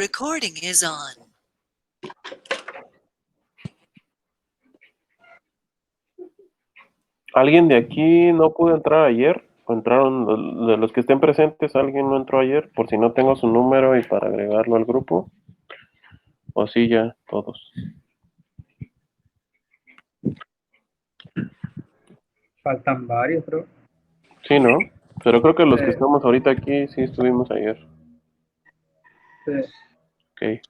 recording is on. ¿Alguien de aquí no pudo entrar ayer? ¿O entraron de los que estén presentes? ¿Alguien no entró ayer? Por si no tengo su número y para agregarlo al grupo. ¿O sí ya todos? Faltan varios, bro. Sí, ¿no? Pero creo que los que estamos ahorita aquí sí estuvimos ayer. Sí. Ok.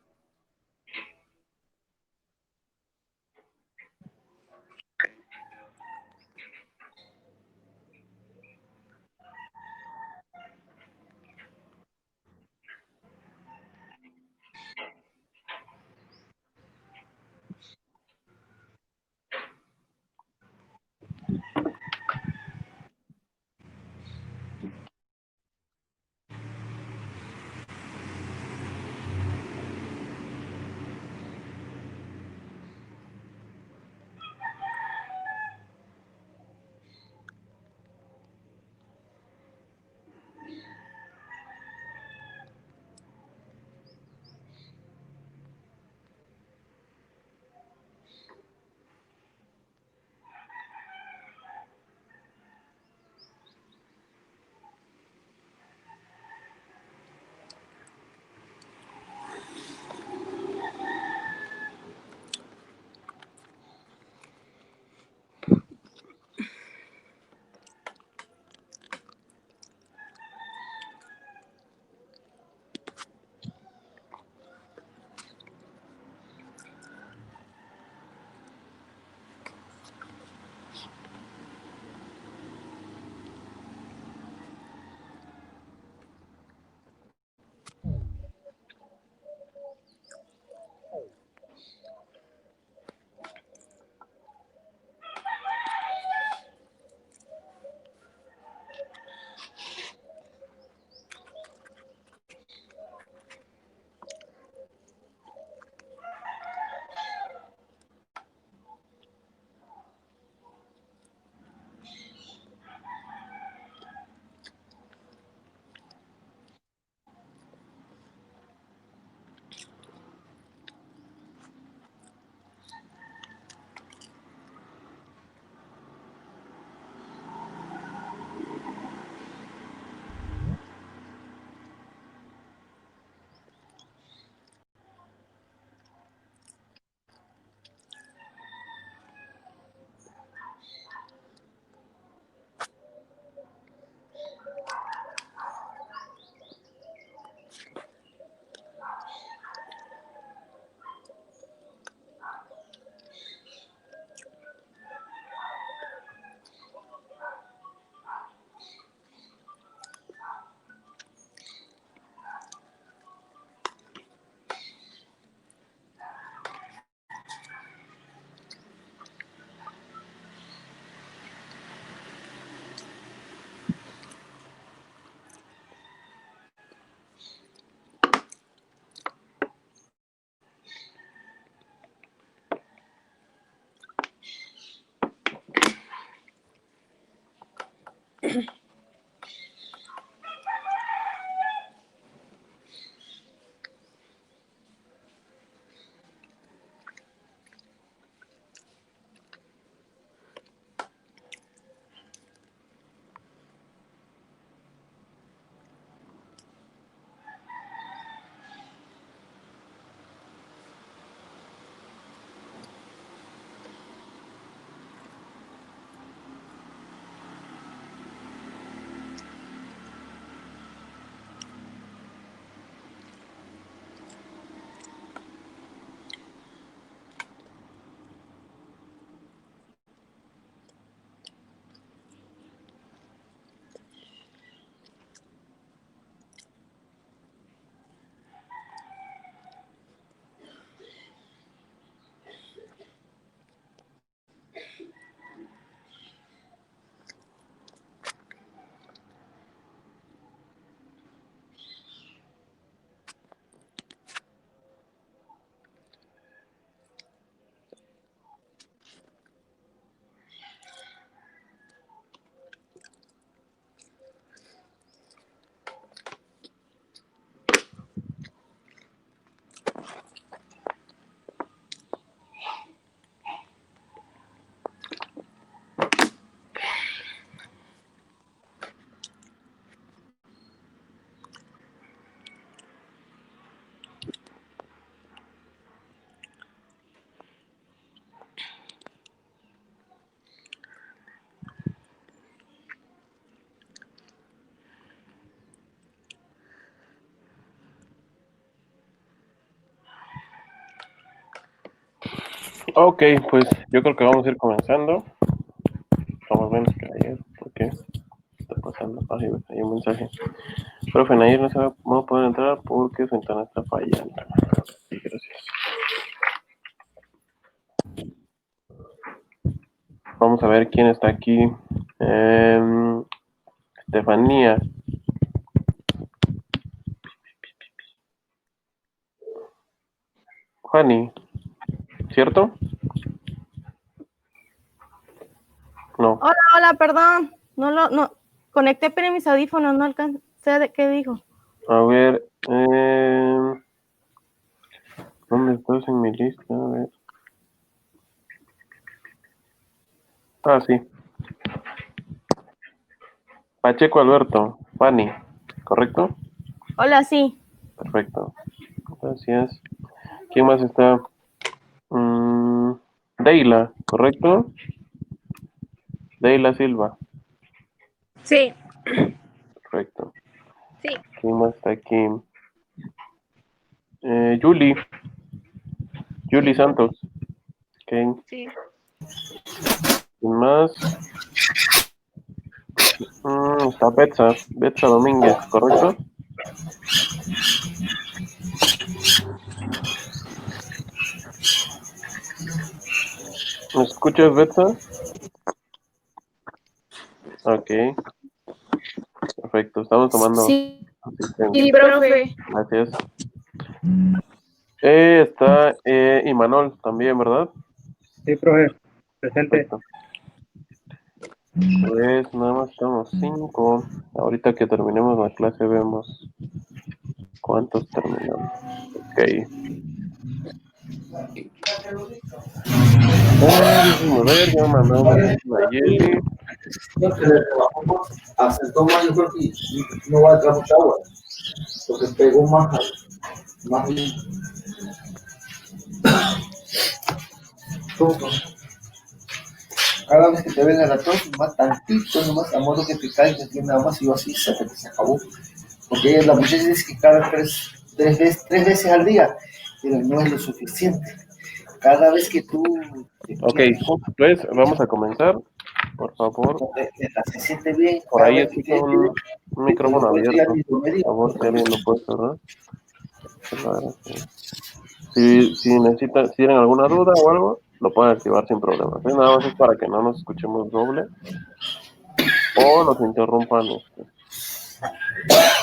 Ok, pues yo creo que vamos a ir comenzando. Vamos menos que ayer. ¿Por qué? ¿Qué está pasando? Ay, hay un mensaje. Profe, ayer no se va a poder entrar porque su ventana está fallando. Sí, gracias. Vamos a ver quién está aquí. Estefanía. Juani, ¿cierto? No. Hola, perdón. No, conecté pero mis audífonos, no alcancé de qué dijo. A ver, ¿dónde estás en mi lista? A ver. Ah, sí. Pacheco Alberto, Fanny, ¿correcto? Hola, sí. Perfecto. Gracias. ¿Quién más está? Deila, ¿correcto? Deila Silva, Sí, perfecto. sí. ¿Quién más está aquí? Julie Santos. Ok. Sí. ¿Quién más? Está Betsa Domínguez, ¿correcto? ¿Me escuchas, Betsa? Ok, perfecto. Estamos tomando Sí, asistencia. profe. Gracias. Está Imanol también, ¿verdad? Sí, profe. Presente. Perfecto. Pues nada más estamos 5. Ahorita que terminemos la clase vemos cuántos terminamos. Ok. Déjame ver, ya mandó un mensaje a Nayeli. No, que le trabajó acertó más, yo creo que no va a entrar mucha agua, porque pegó más poco. Cada vez que te ven el ratón, más tantito, nomás a modo que te caiga, que nada más y yo así, hasta que se acabó. Porque la muchacha dice que cada tres veces al día, pero no es lo suficiente. Cada vez que tú Ok, pues vamos a comenzar. Por favor. se siente bien, Por cada ahí vez que escucho tienes un micrófono abierto. Por que favor, si alguien lo puede cerrar. Claro, sí. Si necesitan, si tienen alguna duda o algo, lo pueden activar sin problemas. Nada más es para que no nos escuchemos doble o nos interrumpan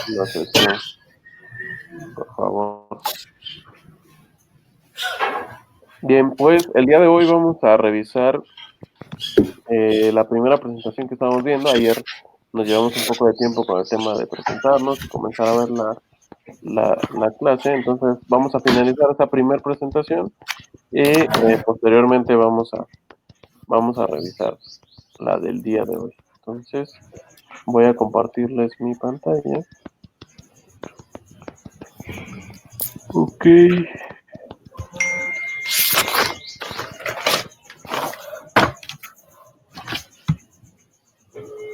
la sesión, por favor. Bien, pues el día de hoy vamos a revisar la primera presentación que estábamos viendo. Ayer nos llevamos un poco de tiempo con el tema de presentarnos y comenzar a ver la clase. Entonces vamos a finalizar esta primera presentación y posteriormente vamos a revisar la del día de hoy. Entonces voy a compartirles mi pantalla. Ok.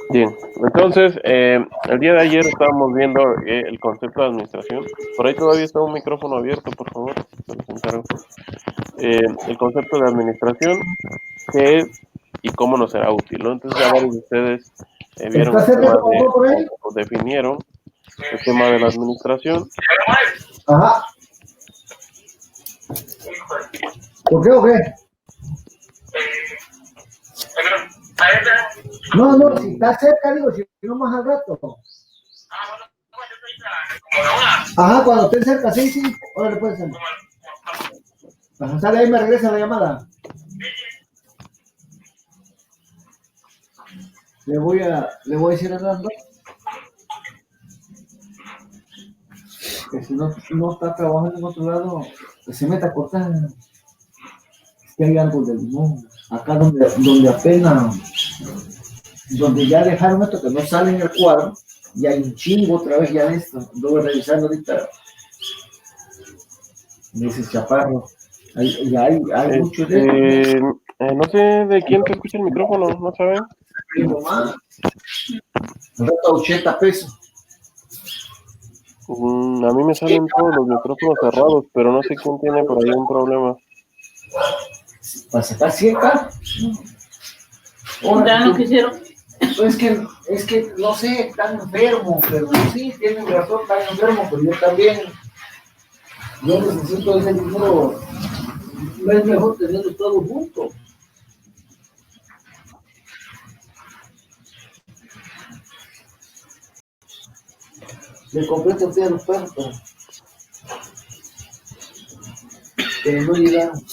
Bien, entonces el día de ayer estábamos viendo el concepto de administración. Por ahí todavía está un micrófono abierto, por favor, se los encargo. El concepto de administración, qué es y cómo nos será útil, ¿no? Entonces ya varios de ustedes vieron el tema o definieron el tema de la administración. Ajá. ¿Por qué o qué? No, si está cerca, digo, si no más al rato. Ajá, cuando esté cerca, sí. Órale, puede ser. Ajá, sale ahí, me regresa la llamada. Le voy a decir a Hernando que si no está trabajando en otro lado, que se meta a cortar. Es que hay algo de limón. Acá donde apenas, donde ya dejaron esto que no sale en el cuadro, y hay un chingo otra vez ya de esto. Voy revisando ahorita. Dice Chaparro. Hay mucho de esto. No sé de quién te escucha el micrófono, ¿no saben? El resto 80 pesos. A mí me salen todos los micrófonos cerrados, pero no sé quién tiene por ahí un problema. para sacar 100K. Ya no quisieron. Es que no sé, están enfermos, pero sí, tienen razón, están enfermos, pero yo también, yo necesito ese dinero, no es mejor tenerlo todo junto. Le compré tortillas a los perros, pero no llegaron.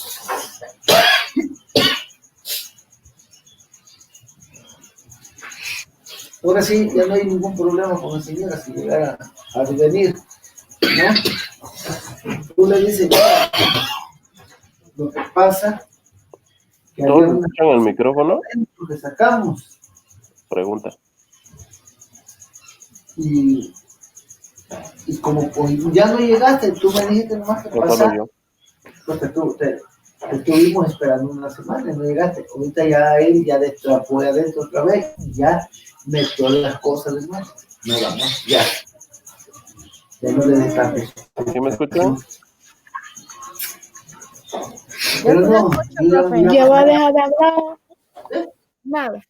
Ahora sí, ya no hay ningún problema con la señora si llegara a venir, ¿no? Tú le dices, ya, lo que pasa, que había ¿Todos una escuchan el micrófono? que sacamos Pregunta. y como pues, ya no llegaste, tú me dijiste nomás que No solo pasara, yo. porque te estuvimos esperando una semana, no llegaste. Ahorita ya él ya fue adentro otra vez, ya metió las cosas de nuevo. No vamos, ya. Ya no le descanses. ¿Sí me escuchan? Pero Yo no, escucho, profe. Ya va a dejar de hablar. Nada.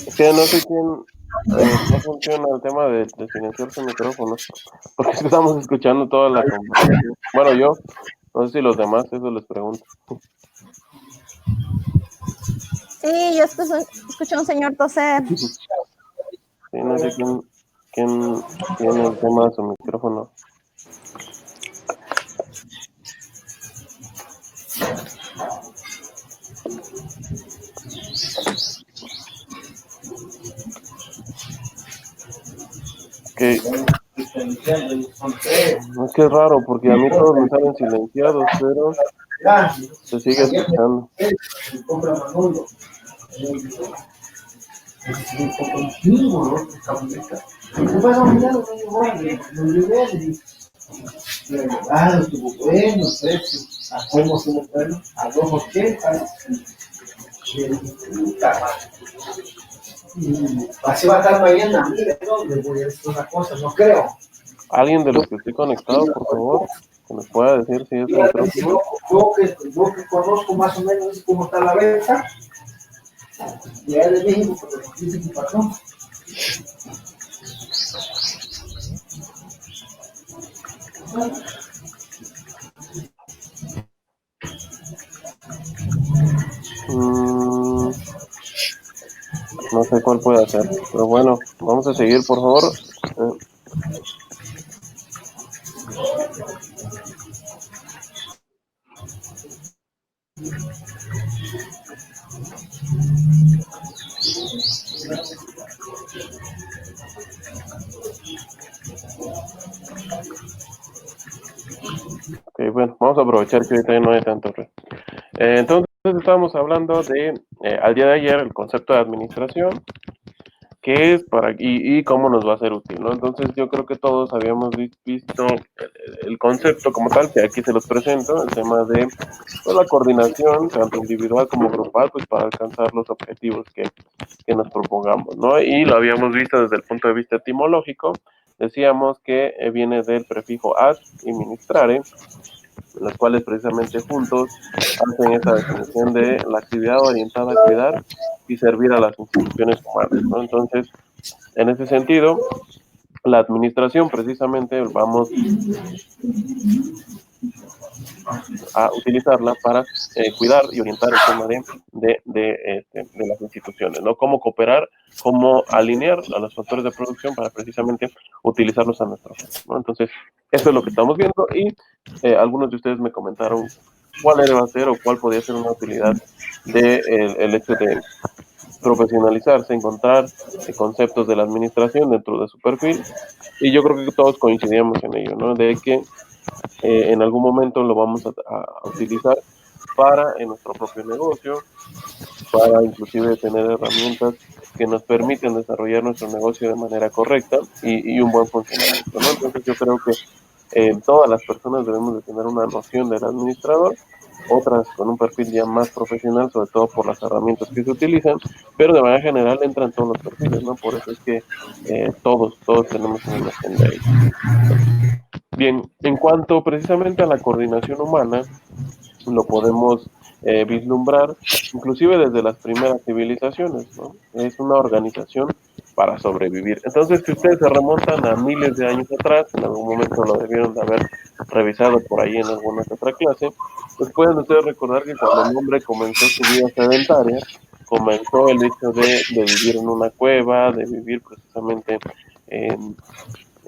Es que no sé quién, no funciona el tema de silenciar su micrófono, porque es que estamos escuchando toda la conversación. Bueno, yo, no sé si los demás, eso les pregunto. Sí, yo escuché a un señor toser. Sí, no sé quién tiene el tema de su micrófono. Que es que es raro, porque a mí todos me salen silenciados, pero se sigue escuchando. Estuvo bueno, hacemos un bueno a 2.80. Así va a estar mañana, mira, no le voy a decir una cosa, no creo. Alguien de los que estoy conectado, por favor, que nos pueda decir si es micrófono. Yo que conozco más o menos cómo está la venta, ya es de México, porque nos dice mi patrón. No sé cuál puede hacer, pero bueno, vamos a seguir, por favor. Ok, bueno, vamos a aprovechar que ahorita no hay tanto ruido. Entonces estábamos hablando de, al día de ayer, el concepto de administración, qué es para y cómo nos va a ser útil, ¿no? Entonces yo creo que todos habíamos visto el concepto como tal, que aquí se los presento, el tema de pues, la coordinación, tanto individual como grupal, pues para alcanzar los objetivos que nos propongamos, ¿no? Y lo habíamos visto desde el punto de vista etimológico, decíamos que viene del prefijo ad y ministrare, los cuales precisamente juntos hacen esa definición de la actividad orientada a cuidar y servir a las instituciones humanas, ¿no? Entonces, en ese sentido, la administración precisamente vamos a utilizarla para cuidar y orientar el tema de las instituciones, ¿no? Cómo cooperar, cómo alinear a los factores de producción para precisamente utilizarlos a nuestro favor, ¿no? Entonces, eso es lo que estamos viendo y algunos de ustedes me comentaron cuál era a ser o cuál podía ser una utilidad de el hecho de profesionalizarse, encontrar conceptos de la administración dentro de su perfil, y yo creo que todos coincidíamos en ello, ¿no? De que en algún momento lo vamos a utilizar para en nuestro propio negocio, para inclusive tener herramientas que nos permiten desarrollar nuestro negocio de manera correcta y un buen funcionamiento, ¿no? Entonces yo creo que todas las personas debemos de tener una noción del administrador, otras con un perfil ya más profesional, sobre todo por las herramientas que se utilizan, pero de manera general entran todos los perfiles, ¿no? Por eso es que todos tenemos una noción de ello. Bien, en cuanto precisamente a la coordinación humana, lo podemos vislumbrar inclusive desde las primeras civilizaciones, ¿no? Es una organización para sobrevivir. Entonces, si ustedes se remontan a miles de años atrás, en algún momento lo debieron de haber revisado por ahí en alguna que otra clase, pues pueden ustedes recordar que cuando el hombre comenzó su vida sedentaria, comenzó el hecho de vivir en una cueva, de vivir precisamente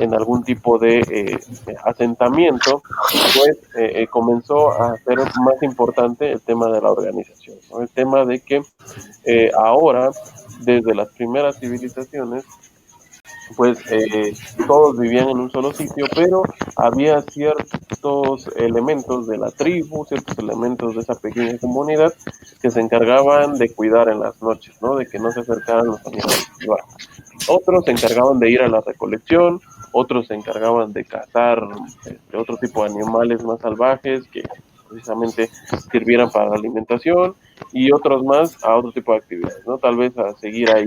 en algún tipo de asentamiento, pues comenzó a ser más importante el tema de la organización, ¿no? El tema de que ahora, desde las primeras civilizaciones, pues todos vivían en un solo sitio, pero había ciertos elementos de la tribu, ciertos elementos de esa pequeña comunidad que se encargaban de cuidar en las noches, ¿no? De que no se acercaran los animales salvajes. Otros se encargaban de ir a la recolección, otros se encargaban de cazar otro tipo de animales más salvajes que precisamente sirvieran para la alimentación, y otros más a otro tipo de actividades, ¿no? Tal vez a seguir ahí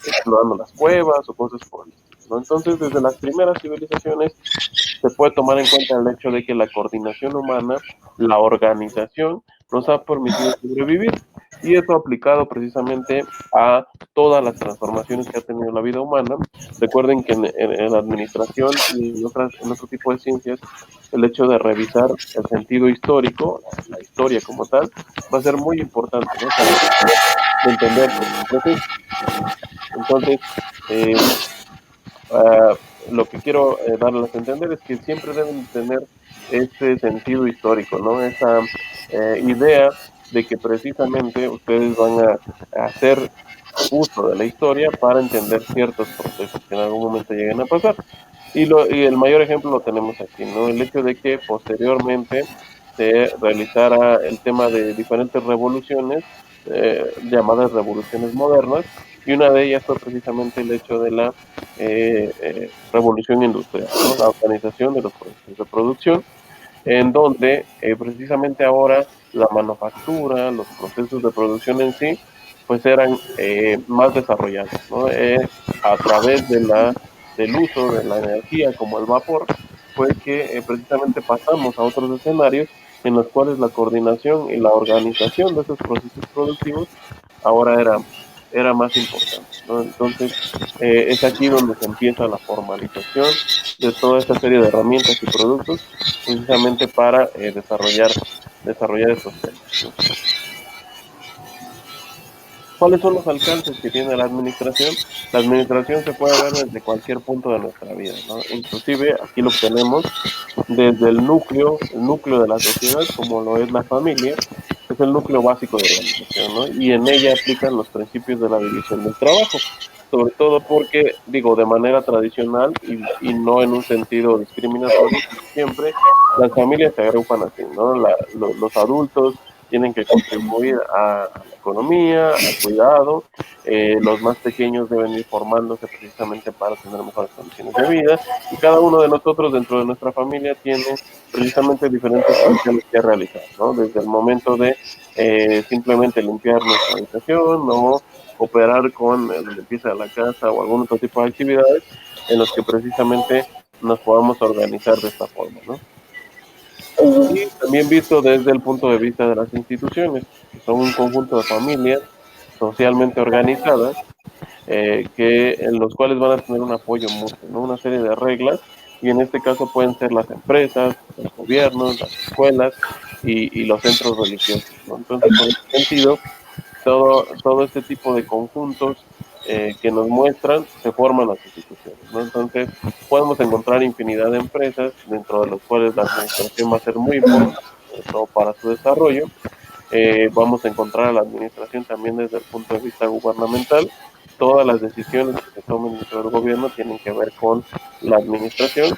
explorando las cuevas o cosas por el estilo, ¿no? Entonces, desde las primeras civilizaciones se puede tomar en cuenta el hecho de que la coordinación humana, la organización, nos ha permitido sobrevivir, y esto aplicado precisamente a todas las transformaciones que ha tenido la vida humana. Recuerden que en la administración y en otro tipo de ciencias, el hecho de revisar el sentido histórico, la historia como tal, va a ser muy importante, ¿no? Para entender el proceso. Entonces, eh, lo que quiero darles a entender es que siempre deben tener ese sentido histórico, ¿no? Esa idea de que precisamente ustedes van a hacer uso de la historia para entender ciertos procesos que en algún momento lleguen a pasar. Y el mayor ejemplo lo tenemos aquí, ¿no? El hecho de que posteriormente se realizara el tema de diferentes revoluciones, llamadas revoluciones modernas, y una de ellas fue precisamente el hecho de la revolución industrial, ¿no? La organización de los procesos de producción, en donde precisamente ahora la manufactura, los procesos de producción en sí, pues eran más desarrollados, ¿no? A través del uso de la energía como el vapor, fue que precisamente pasamos a otros escenarios en los cuales la coordinación y la organización de esos procesos productivos ahora era más importante, ¿no? Entonces, es aquí donde se empieza la formalización de toda esta serie de herramientas y productos precisamente para desarrollar estos temas, ¿no? ¿Cuáles son los alcances que tiene la administración? La administración se puede ver desde cualquier punto de nuestra vida, ¿no? Inclusive aquí lo obtenemos desde el núcleo de la sociedad, como lo es la familia, es el núcleo básico de la organización, ¿no? Y en ella aplican los principios de la división del trabajo, sobre todo porque, digo, de manera tradicional y no en un sentido discriminatorio, siempre las familias se agrupan así, ¿no? Los adultos tienen que contribuir a la economía, al cuidado, los más pequeños deben ir formándose precisamente para tener mejores condiciones de vida, y cada uno de nosotros dentro de nuestra familia tiene precisamente diferentes funciones que realizar, ¿no? Desde el momento de simplemente limpiar nuestra habitación o cooperar con la limpieza de la casa o algún otro tipo de actividades en los que precisamente nos podamos organizar de esta forma, ¿no? Y también visto desde el punto de vista de las instituciones, que son un conjunto de familias socialmente organizadas, en los cuales van a tener un apoyo mutuo, ¿no? Una serie de reglas, y en este caso pueden ser las empresas, los gobiernos, las escuelas y los centros religiosos, ¿no? Entonces, en ese sentido, todo este tipo de conjuntos que nos muestran, se forman las instituciones, ¿no? Entonces, podemos encontrar infinidad de empresas dentro de las cuales la administración va a ser muy importante, sobre todo para su desarrollo. Vamos a encontrar a la administración también desde el punto de vista gubernamental. Todas las decisiones que se tomen dentro del gobierno tienen que ver con la administración.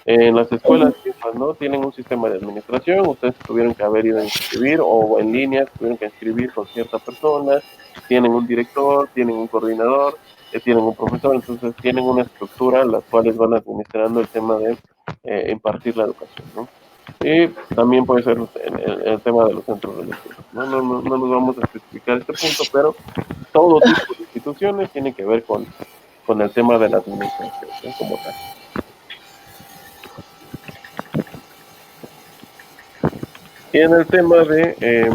En las escuelas, pues, ¿no? Tienen un sistema de administración, ustedes tuvieron que haber ido a inscribir o en línea tuvieron que inscribir con cierta persona, tienen un director, tienen un coordinador, tienen un profesor, entonces tienen una estructura en las cuales van administrando el tema de impartir la educación, ¿no? Y también puede ser el tema de los centros religiosos, ¿no? No nos vamos a especificar este punto, pero todo tipo de instituciones tienen que ver con el tema de la administración, ¿no? Como tal. Y en el tema de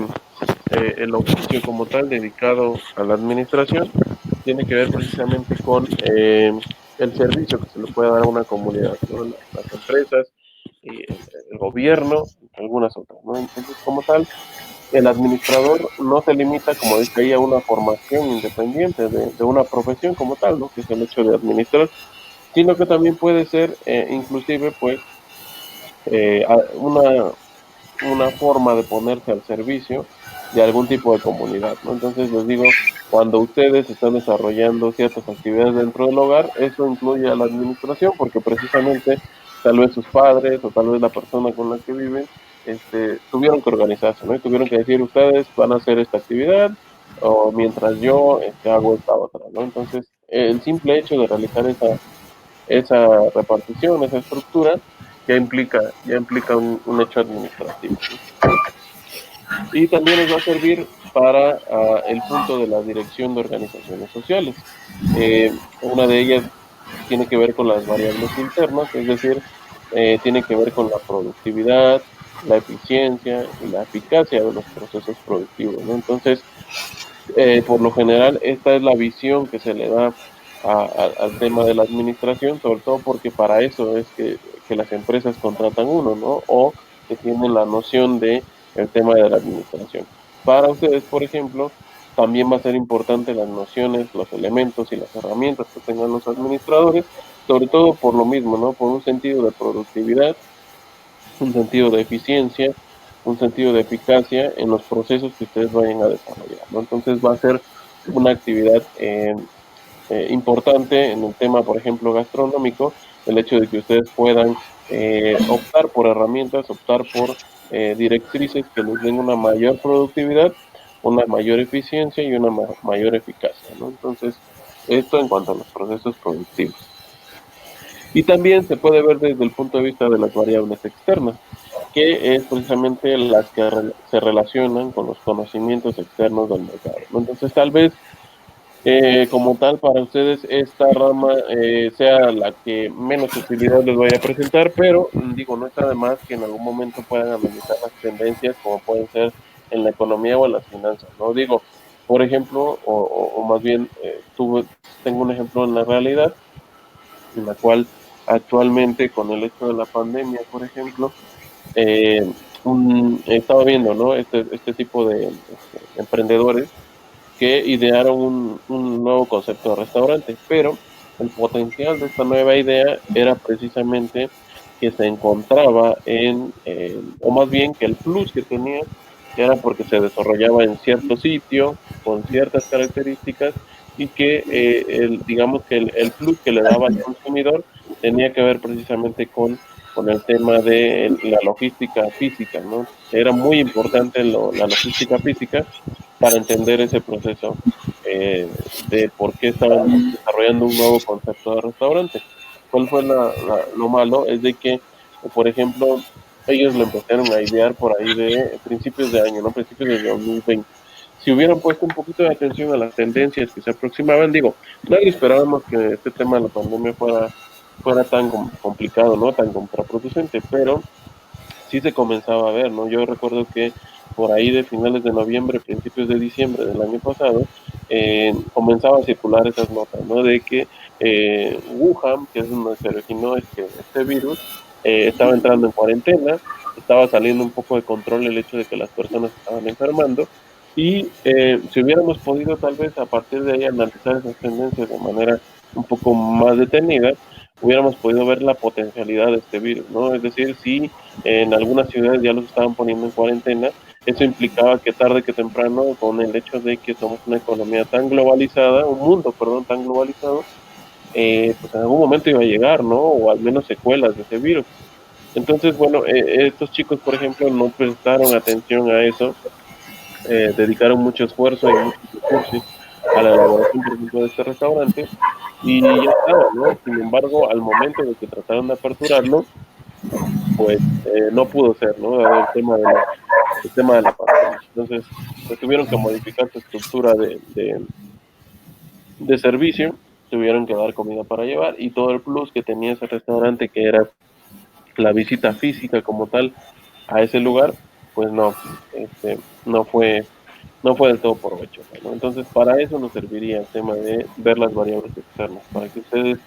el oficio como tal dedicado a la administración, tiene que ver precisamente con el servicio que se le puede dar a una comunidad, ¿no? Las empresas, y el gobierno, y algunas otras, ¿no? Entonces, como tal, el administrador no se limita, como dice ahí, a una formación independiente de una profesión como tal, ¿no? Que es el hecho de administrar, sino que también puede ser, inclusive, pues, una forma de ponerse al servicio de algún tipo de comunidad, ¿no? Entonces les digo, cuando ustedes están desarrollando ciertas actividades dentro del hogar, eso incluye a la administración, porque precisamente tal vez sus padres o tal vez la persona con la que viven, tuvieron que organizarse, ¿no? Y tuvieron que decir, ustedes van a hacer esta actividad, o mientras yo hago esta otra, ¿no? Entonces, el simple hecho de realizar esa repartición, esa estructura, ya implica un hecho administrativo, ¿no? Y también nos va a servir para el punto de la dirección de organizaciones sociales. Una de ellas tiene que ver con las variables internas, es decir, tiene que ver con la productividad, la eficiencia y la eficacia de los procesos productivos, ¿no? Entonces, por lo general, esta es la visión que se le da al tema de la administración, sobre todo porque para eso es que las empresas contratan uno, ¿no? O que tienen la noción de el tema de la administración. Para ustedes, por ejemplo, también va a ser importante las nociones, los elementos y las herramientas que tengan los administradores, sobre todo por lo mismo, ¿no? Por un sentido de productividad, un sentido de eficiencia, un sentido de eficacia en los procesos que ustedes vayan a desarrollar, ¿no? Entonces va a ser una actividad importante en el tema, por ejemplo, gastronómico, el hecho de que ustedes puedan optar por herramientas, optar por directrices que les den una mayor productividad, una mayor eficiencia y una mayor eficacia, ¿no? Entonces, esto en cuanto a los procesos productivos. Y también se puede ver desde el punto de vista de las variables externas, que es precisamente las que se relacionan con los conocimientos externos del mercado, ¿no? Entonces, tal vez como tal para ustedes esta rama sea la que menos utilidad les vaya a presentar, pero digo, no está de más que en algún momento puedan analizar las tendencias como pueden ser en la economía o en las finanzas, ¿no? Digo, por ejemplo, o más bien tengo un ejemplo en la realidad en la cual actualmente con el hecho de la pandemia, por ejemplo, eh, estaba viendo, ¿no? Este tipo de emprendedores que idearon un nuevo concepto de restaurante, pero el potencial de esta nueva idea era precisamente que se encontraba o más bien que el plus que tenía era porque se desarrollaba en cierto sitio, con ciertas características, y que digamos que el plus que le daba al consumidor tenía que ver precisamente con el tema de la logística física, ¿no? Era muy importante la logística física para entender ese proceso de por qué estaban desarrollando un nuevo concepto de restaurante. ¿Cuál fue lo malo? Es de que, por ejemplo, ellos lo empezaron a idear por ahí de principios de año, ¿no? Principios de 2020. Si hubieran puesto un poquito de atención a las tendencias que se aproximaban, digo, nadie esperábamos que este tema de la pandemia fuera tan complicado, ¿no? Tan contraproducente, pero sí se comenzaba a ver, ¿no? Yo recuerdo que por ahí de finales de noviembre, principios de diciembre del año pasado, comenzaba a circular esas notas, ¿no? De que Wuhan, que es donde se originó este virus, estaba entrando en cuarentena, estaba saliendo un poco de control el hecho de que las personas estaban enfermando, y si hubiéramos podido tal vez a partir de ahí analizar esas tendencias de manera un poco más detenida, hubiéramos podido ver la potencialidad de este virus, ¿no? Es decir, si en algunas ciudades ya los estaban poniendo en cuarentena, eso implicaba que tarde que temprano, con el hecho de que somos una economía tan globalizada, un mundo, perdón, tan globalizado, pues en algún momento iba a llegar, ¿no? O al menos secuelas de ese virus. Entonces, bueno, estos chicos, por ejemplo, no prestaron atención a eso, dedicaron mucho esfuerzo y muchos recursos a la elaboración, por ejemplo, de este restaurante, y ya estaba, ¿no? Sin embargo, al momento de que trataron de aperturarlo, pues no pudo ser, ¿no? Dado el tema de la pandemia. Entonces, pues tuvieron que modificar su estructura de servicio, tuvieron que dar comida para llevar, y todo el plus que tenía ese restaurante, que era la visita física como tal a ese lugar, pues no, no fue del todo provechosa, ¿no? Entonces, para eso nos serviría el tema de ver las variables externas, para que ustedes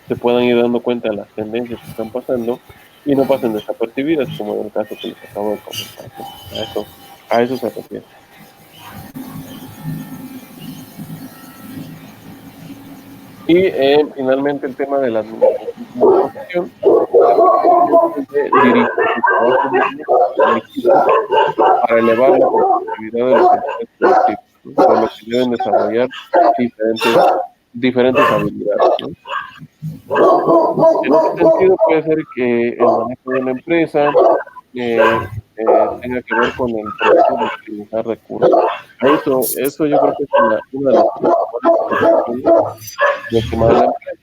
se puedan ir dando cuenta de las tendencias que están pasando y no pasen desapercibidas, como en el caso que les acabo de comentar, ¿no? A eso se refiere. Y finalmente el tema de la administración de dirigir su trabajo para elevar la productividad de los empleados productivos, ¿no? Por lo que deben desarrollar diferentes habilidades, ¿no? En ese sentido puede ser que el manejo de una empresa tenga que ver con el proceso de optimizar recursos. Eso yo creo que es una de las principales de optimizar la empresa.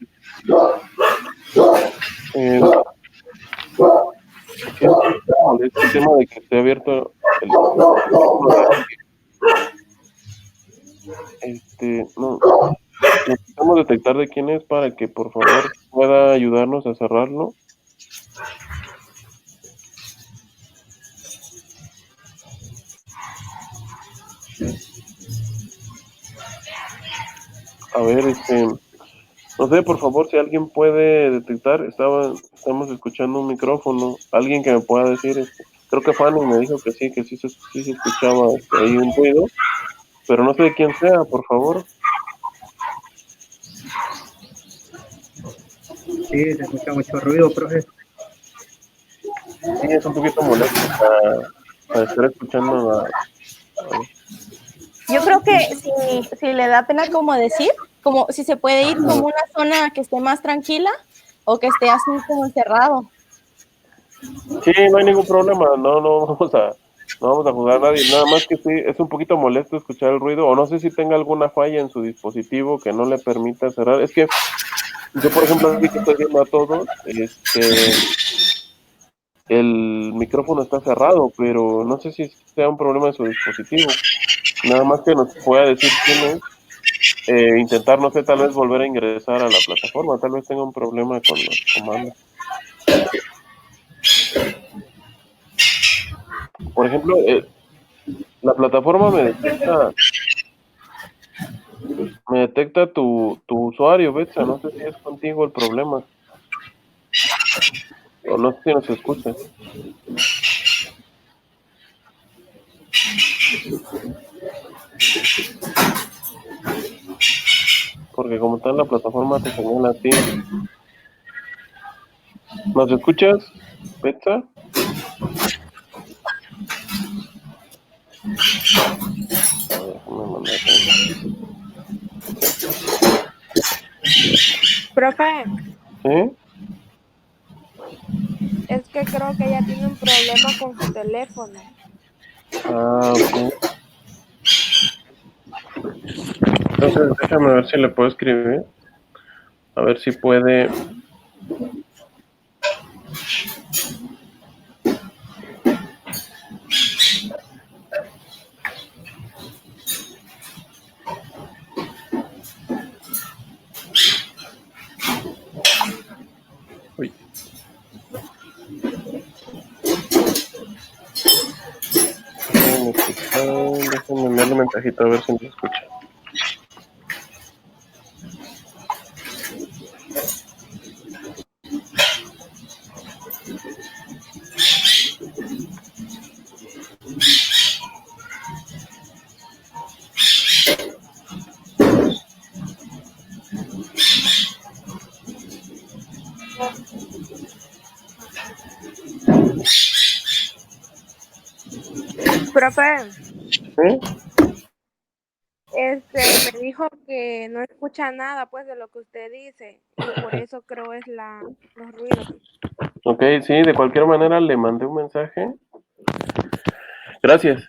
Sí, el tema de que esté abierto no, necesitamos detectar de quién es para que por favor pueda ayudarnos a cerrarlo. A ver, no sé, por favor, si alguien puede detectar, estamos escuchando un micrófono, alguien que me pueda decir, creo que Fanny me dijo que sí se escuchaba ahí un ruido, pero no sé de quién sea, por favor. Sí, se escucha mucho ruido, profe. Sí, es un poquito molesto para estar escuchando Yo creo que si le da pena como decir, como si se puede ir como una zona que esté más tranquila o que esté así como encerrado. Sí, no hay ningún problema, no vamos a juzgar a nadie, nada más que sí, es un poquito molesto escuchar el ruido, o no sé si tenga alguna falla en su dispositivo que no le permita cerrar. Es que yo, por ejemplo, aquí que estoy viendo a todos, el micrófono está cerrado, pero no sé si sea un problema de su dispositivo. Nada más que nos pueda decir quién es, intentar, no sé, tal vez volver a ingresar a la plataforma, tal vez tenga un problema con los comandos. Por ejemplo, la plataforma me detecta tu usuario, Betsa, no sé si es contigo el problema, o no sé si nos escucha. Porque como está en la plataforma te señala a ti. ¿Nos escuchas, Betsa? A ver, déjame mandar. Profe, ¿Sí? es que creo que ella tiene un problema con su teléfono. Ah, ok. Entonces déjame ver si le puedo escribir. A ver si puede. Uy. Déjame enviarle un mensajito a ver si me escucha. Profe, ¿Sí? me dijo que no escucha nada pues de lo que usted dice y por eso creo es los ruidos. Ok, sí, de cualquier manera le mandé un mensaje. Gracias.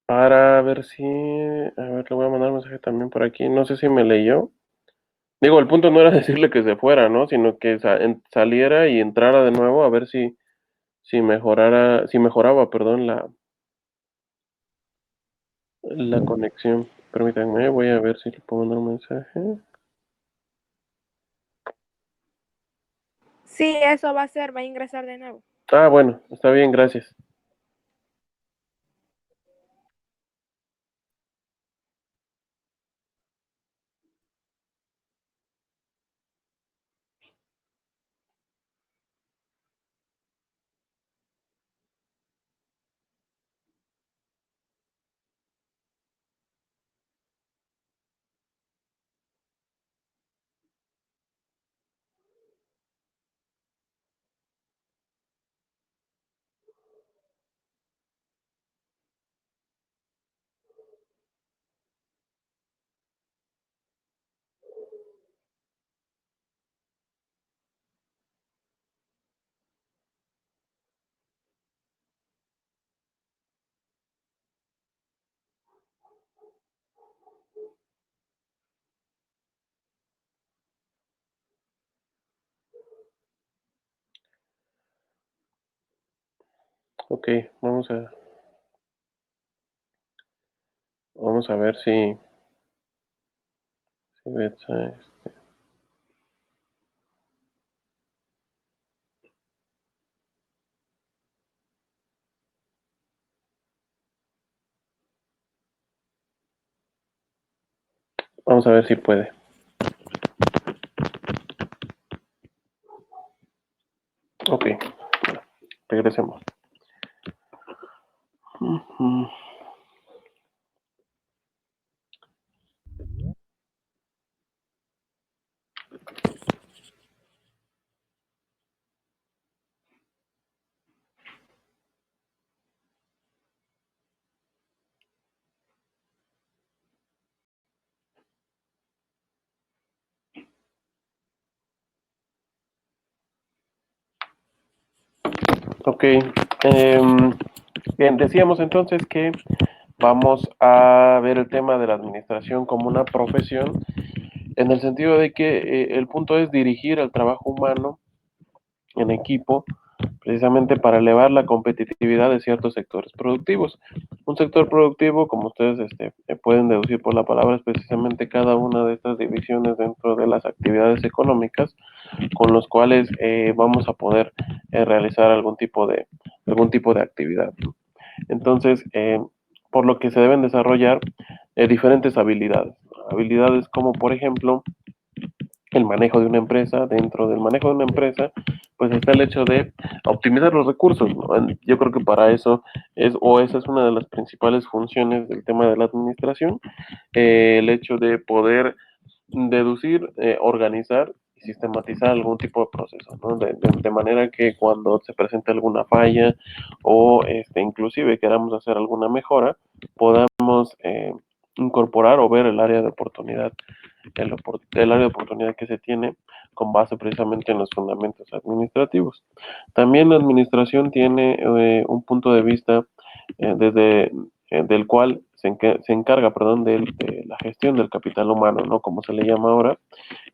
Para ver si. A ver, le voy a mandar un mensaje también por aquí. No sé si me leyó. Digo, el punto no era decirle que se fuera, ¿no? Sino que saliera y entrara de nuevo a ver si mejoraba, perdón, la conexión. Permítanme, voy a ver si le puedo mandar un mensaje. Sí, eso va a ser, va a ingresar de nuevo. Ah, bueno, está bien, gracias. Ok, vamos a ver si Betsa- vamos a ver si puede. Ok, regresemos. Ujú. Ok, bien, decíamos entonces que vamos a ver el tema de la administración como una profesión, en el sentido de que el punto es dirigir el trabajo humano en equipo, precisamente para elevar la competitividad de ciertos sectores productivos. Un sector productivo, como ustedes pueden deducir por la palabra, es precisamente cada una de estas divisiones dentro de las actividades económicas con los cuales vamos a poder realizar algún tipo de actividad. Entonces, por lo que se deben desarrollar diferentes habilidades. Habilidades como, por ejemplo, el manejo de una empresa. Dentro del manejo de una empresa, pues está el hecho de optimizar los recursos, ¿no? Yo creo que para eso o esa es una de las principales funciones del tema de la administración, el hecho de poder deducir, organizar y sistematizar algún tipo de proceso, ¿no? De manera que cuando se presente alguna falla o inclusive queramos hacer alguna mejora, podamos incorporar o ver el área de oportunidad, el área de oportunidad que se tiene con base precisamente en los fundamentos administrativos. También la administración tiene un punto de vista desde del cual se encarga, perdón, de la gestión del capital humano, ¿no? Como se le llama ahora,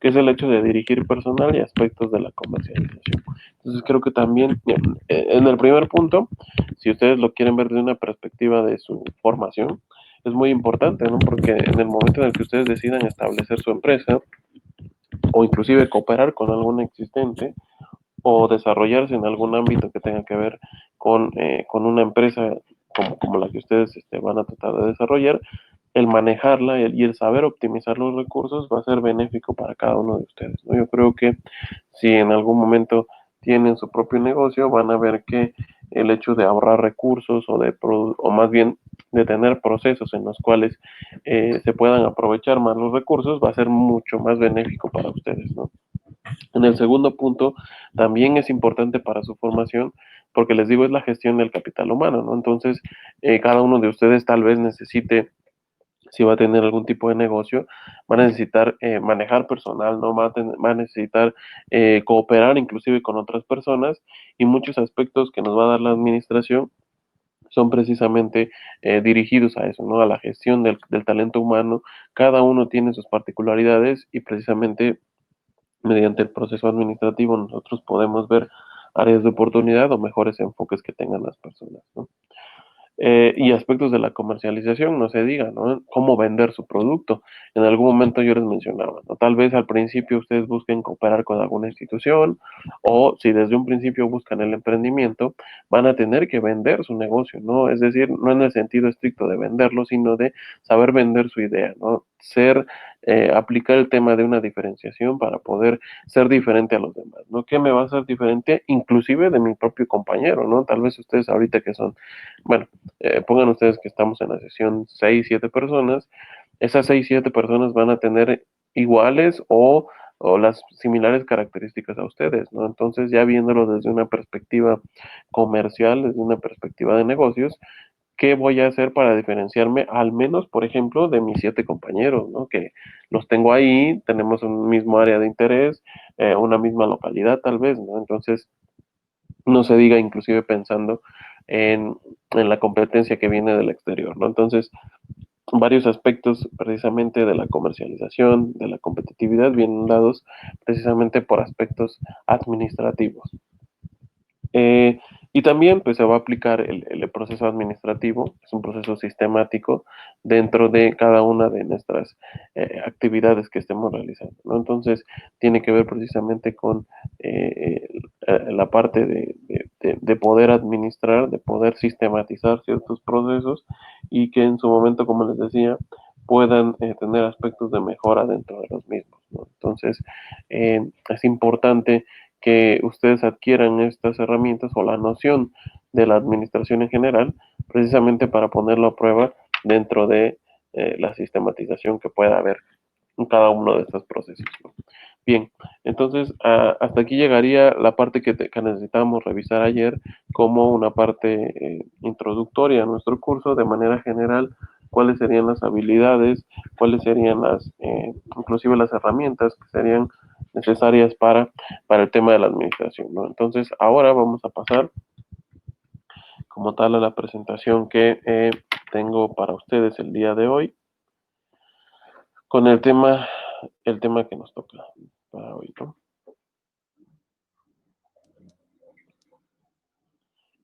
que es el hecho de dirigir personal y aspectos de la comercialización. Entonces creo que también en el primer punto, si ustedes lo quieren ver desde una perspectiva de su formación, es muy importante, ¿no? Porque en el momento en el que ustedes decidan establecer su empresa o inclusive cooperar con algún existente, o desarrollarse en algún ámbito que tenga que ver con una empresa como la que ustedes van a tratar de desarrollar, el manejarla y el saber optimizar los recursos va a ser benéfico para cada uno de ustedes, ¿no? Yo creo que si en algún momento tienen su propio negocio, van a ver que el hecho de ahorrar recursos o más bien de tener procesos en los cuales se puedan aprovechar más los recursos va a ser mucho más benéfico para ustedes, ¿no? En el segundo punto, también es importante para su formación, porque les digo, es la gestión del capital humano, ¿no? Entonces, cada uno de ustedes tal vez necesite, si va a tener algún tipo de negocio, va a necesitar manejar personal, ¿no? Va a necesitar cooperar inclusive con otras personas y muchos aspectos que nos va a dar la administración son precisamente dirigidos a eso, ¿no? A la gestión del talento humano. Cada uno tiene sus particularidades y precisamente mediante el proceso administrativo nosotros podemos ver áreas de oportunidad o mejores enfoques que tengan las personas, ¿no? Y aspectos de la comercialización, no se diga, ¿no? Cómo vender su producto. En algún momento yo les mencionaba, ¿no? Tal vez al principio ustedes busquen cooperar con alguna institución o si desde un principio buscan el emprendimiento, van a tener que vender su negocio, ¿no? Es decir, no en el sentido estricto de venderlo, sino de saber vender su idea, ¿no? Aplicar el tema de una diferenciación para poder ser diferente a los demás, ¿no? ¿Qué me va a hacer diferente? Inclusive de mi propio compañero, ¿no? Tal vez ustedes ahorita que son, bueno, pongan ustedes que estamos en la sesión 6 7 personas, esas 6 7 personas van a tener iguales o las similares características a ustedes, ¿no? Entonces, ya viéndolo desde una perspectiva comercial, desde una perspectiva de negocios, ¿qué voy a hacer para diferenciarme, al menos, por ejemplo, de mis 7 compañeros, ¿no? Que los tengo ahí, tenemos un mismo área de interés, una misma localidad tal vez, ¿no? Entonces, no se diga inclusive pensando en la competencia que viene del exterior, ¿no? Entonces, varios aspectos precisamente de la comercialización, de la competitividad, vienen dados precisamente por aspectos administrativos. Eh, y también pues se va a aplicar el proceso administrativo, es un proceso sistemático dentro de cada una de nuestras actividades que estemos realizando, ¿no? Entonces tiene que ver precisamente con la parte de poder administrar, de poder sistematizar ciertos procesos y que en su momento, como les decía, puedan tener aspectos de mejora dentro de los mismos, ¿no? Entonces es importante que ustedes adquieran estas herramientas o la noción de la administración en general, precisamente para ponerlo a prueba dentro de la sistematización que pueda haber en cada uno de estos procesos, ¿no? Bien, entonces hasta aquí llegaría la parte que necesitábamos revisar ayer como una parte introductoria a nuestro curso de manera general, cuáles serían las habilidades, cuáles serían inclusive las herramientas que serían necesarias para el tema de la administración, ¿no? Entonces, ahora vamos a pasar como tal a la presentación que tengo para ustedes el día de hoy con el tema que nos toca para hoy, ¿no?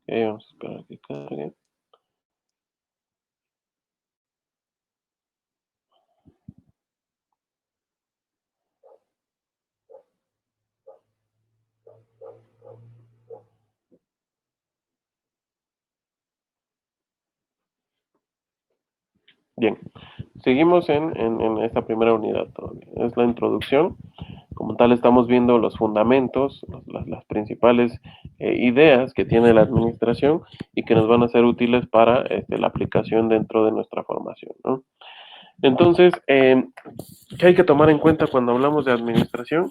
Vamos a esperar a que cargue. Bien, seguimos en esta primera unidad todavía. Es la introducción. Como tal, estamos viendo los fundamentos, las principales ideas que tiene la administración y que nos van a ser útiles para la aplicación dentro de nuestra formación, ¿no? Entonces, ¿qué hay que tomar en cuenta cuando hablamos de administración?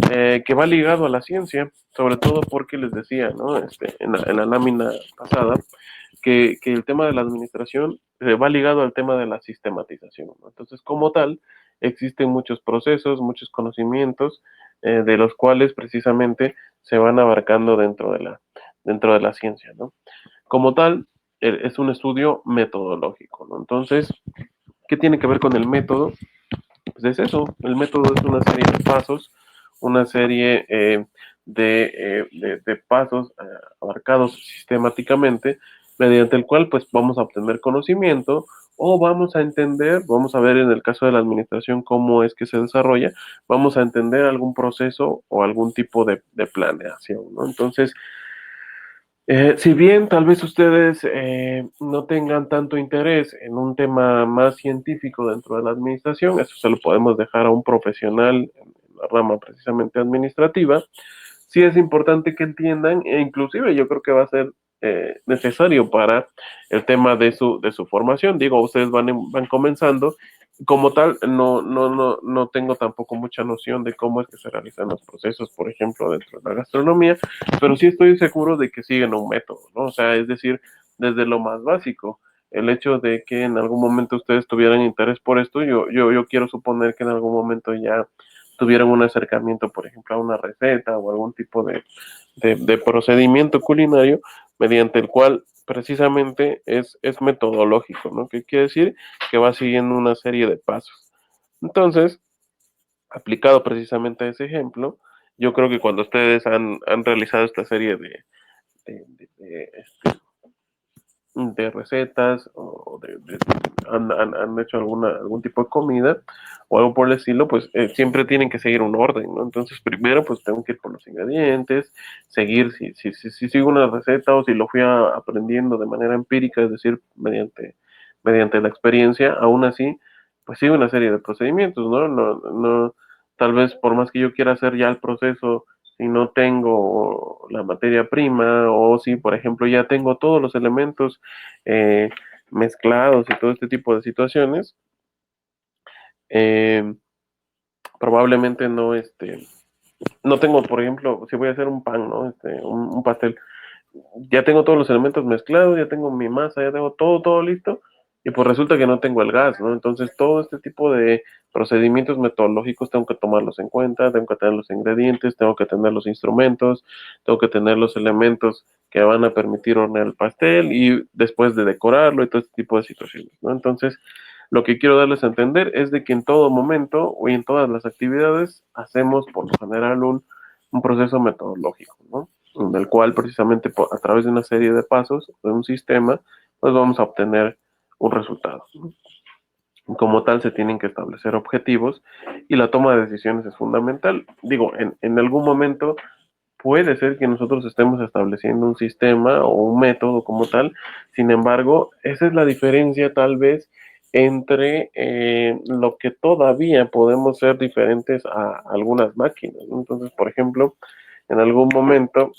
Que va ligado a la ciencia, sobre todo porque les decía, ¿no? En la lámina pasada, que el tema de la administración va ligado al tema de la sistematización, ¿no? Entonces, como tal, existen muchos procesos, muchos conocimientos, de los cuales precisamente se van abarcando dentro de la ciencia, ¿no? Como tal, es un estudio metodológico, ¿no? Entonces, ¿qué tiene que ver con el método? Pues es eso, el método es una serie de pasos, una serie de pasos abarcados sistemáticamente, mediante el cual pues vamos a obtener conocimiento o vamos a entender, vamos a ver en el caso de la administración cómo es que se desarrolla, vamos a entender algún proceso o algún tipo de planeación, ¿no? Entonces, si bien tal vez ustedes no tengan tanto interés en un tema más científico dentro de la administración, eso se lo podemos dejar a un profesional en la rama precisamente administrativa, sí es importante que entiendan, e inclusive yo creo que va a ser necesario para el tema de su formación. Digo, ustedes van comenzando, como tal, no tengo tampoco mucha noción de cómo es que se realizan los procesos, por ejemplo, dentro de la gastronomía, pero sí estoy seguro de que siguen un método, ¿no? O sea, es decir, desde lo más básico, el hecho de que en algún momento ustedes tuvieran interés por esto, yo quiero suponer que en algún momento ya tuvieron un acercamiento, por ejemplo, a una receta o algún tipo de procedimiento culinario mediante el cual precisamente es metodológico, ¿no? ¿Qué quiere decir? Que va siguiendo una serie de pasos. Entonces, aplicado precisamente a ese ejemplo, yo creo que cuando ustedes han realizado esta serie de de recetas o han hecho algún tipo de comida o algo por el estilo, pues siempre tienen que seguir un orden, ¿no? Entonces, primero, pues tengo que ir por los ingredientes, seguir si sigo una receta o si lo fui aprendiendo de manera empírica, es decir, mediante la experiencia, aún así, pues sigo una serie de procedimientos, ¿no? No, tal vez por más que yo quiera hacer ya el proceso, si no tengo la materia prima o si, por ejemplo, ya tengo todos los elementos eh, mezclados y todo este tipo de situaciones, eh, probablemente no tengo, por ejemplo, si voy a hacer un pan, ¿no? Un pastel, ya tengo todos los elementos mezclados, ya tengo mi masa, ya tengo todo listo, y pues resulta que no tengo el gas, ¿no? Entonces todo este tipo de procedimientos metodológicos tengo que tomarlos en cuenta, tengo que tener los ingredientes, tengo que tener los instrumentos, tengo que tener los elementos que van a permitir hornear el pastel y después de decorarlo y todo este tipo de situaciones, ¿no? Entonces, lo que quiero darles a entender es de que en todo momento o en todas las actividades hacemos por lo general un proceso metodológico, ¿no? En el cual precisamente a través de una serie de pasos, de un sistema, pues vamos a obtener un resultado, ¿no? Como tal, se tienen que establecer objetivos y la toma de decisiones es fundamental. Digo, en algún momento puede ser que nosotros estemos estableciendo un sistema o un método como tal, sin embargo, esa es la diferencia tal vez entre lo que todavía podemos ser diferentes a algunas máquinas, ¿no? Entonces, por ejemplo, en algún momento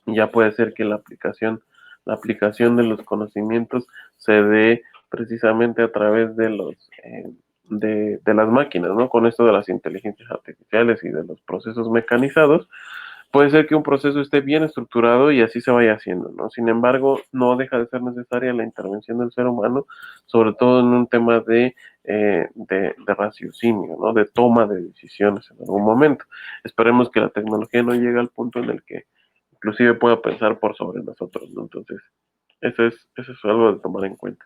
ya puede ser que la aplicación de los conocimientos se dé precisamente a través de de las máquinas, ¿no? Con esto de las inteligencias artificiales y de los procesos mecanizados, puede ser que un proceso esté bien estructurado y así se vaya haciendo, ¿no? Sin embargo, no deja de ser necesaria la intervención del ser humano, sobre todo en un tema de raciocinio, ¿no? De toma de decisiones en algún momento. Esperemos que la tecnología no llegue al punto en el que inclusive pueda pensar por sobre nosotros, ¿no? Entonces, eso es algo de tomar en cuenta.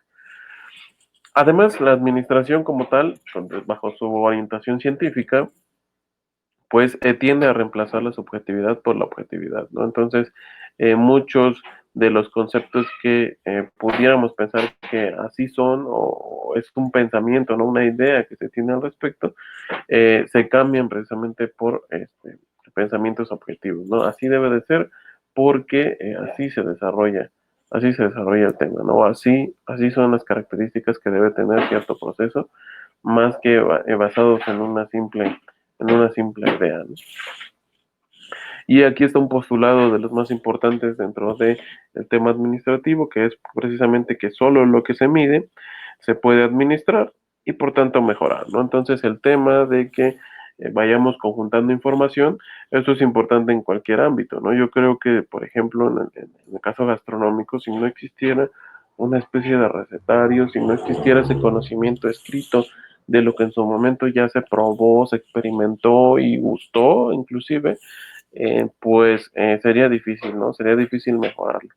Además, la administración como tal, bajo su orientación científica, pues tiende a reemplazar la subjetividad por la objetividad, ¿no? Entonces, muchos de los conceptos que pudiéramos pensar que así son o es un pensamiento, ¿no? Una idea que se tiene al respecto, se cambian precisamente por pensamientos objetivos, ¿no? Así debe de ser porque así se desarrolla el tema, ¿no? Así son las características que debe tener cierto proceso, más que basados en una simple idea, ¿no? Y aquí está un postulado de los más importantes dentro del tema administrativo, que es precisamente que solo lo que se mide se puede administrar y por tanto mejorar, ¿no? Entonces el tema de que vayamos conjuntando información, esto es importante en cualquier ámbito, ¿no? Yo creo que, por ejemplo, en el caso gastronómico, si no existiera una especie de recetario, si no existiera ese conocimiento escrito de lo que en su momento ya se probó, se experimentó y gustó, inclusive, pues sería difícil, ¿no? Sería difícil mejorarlo.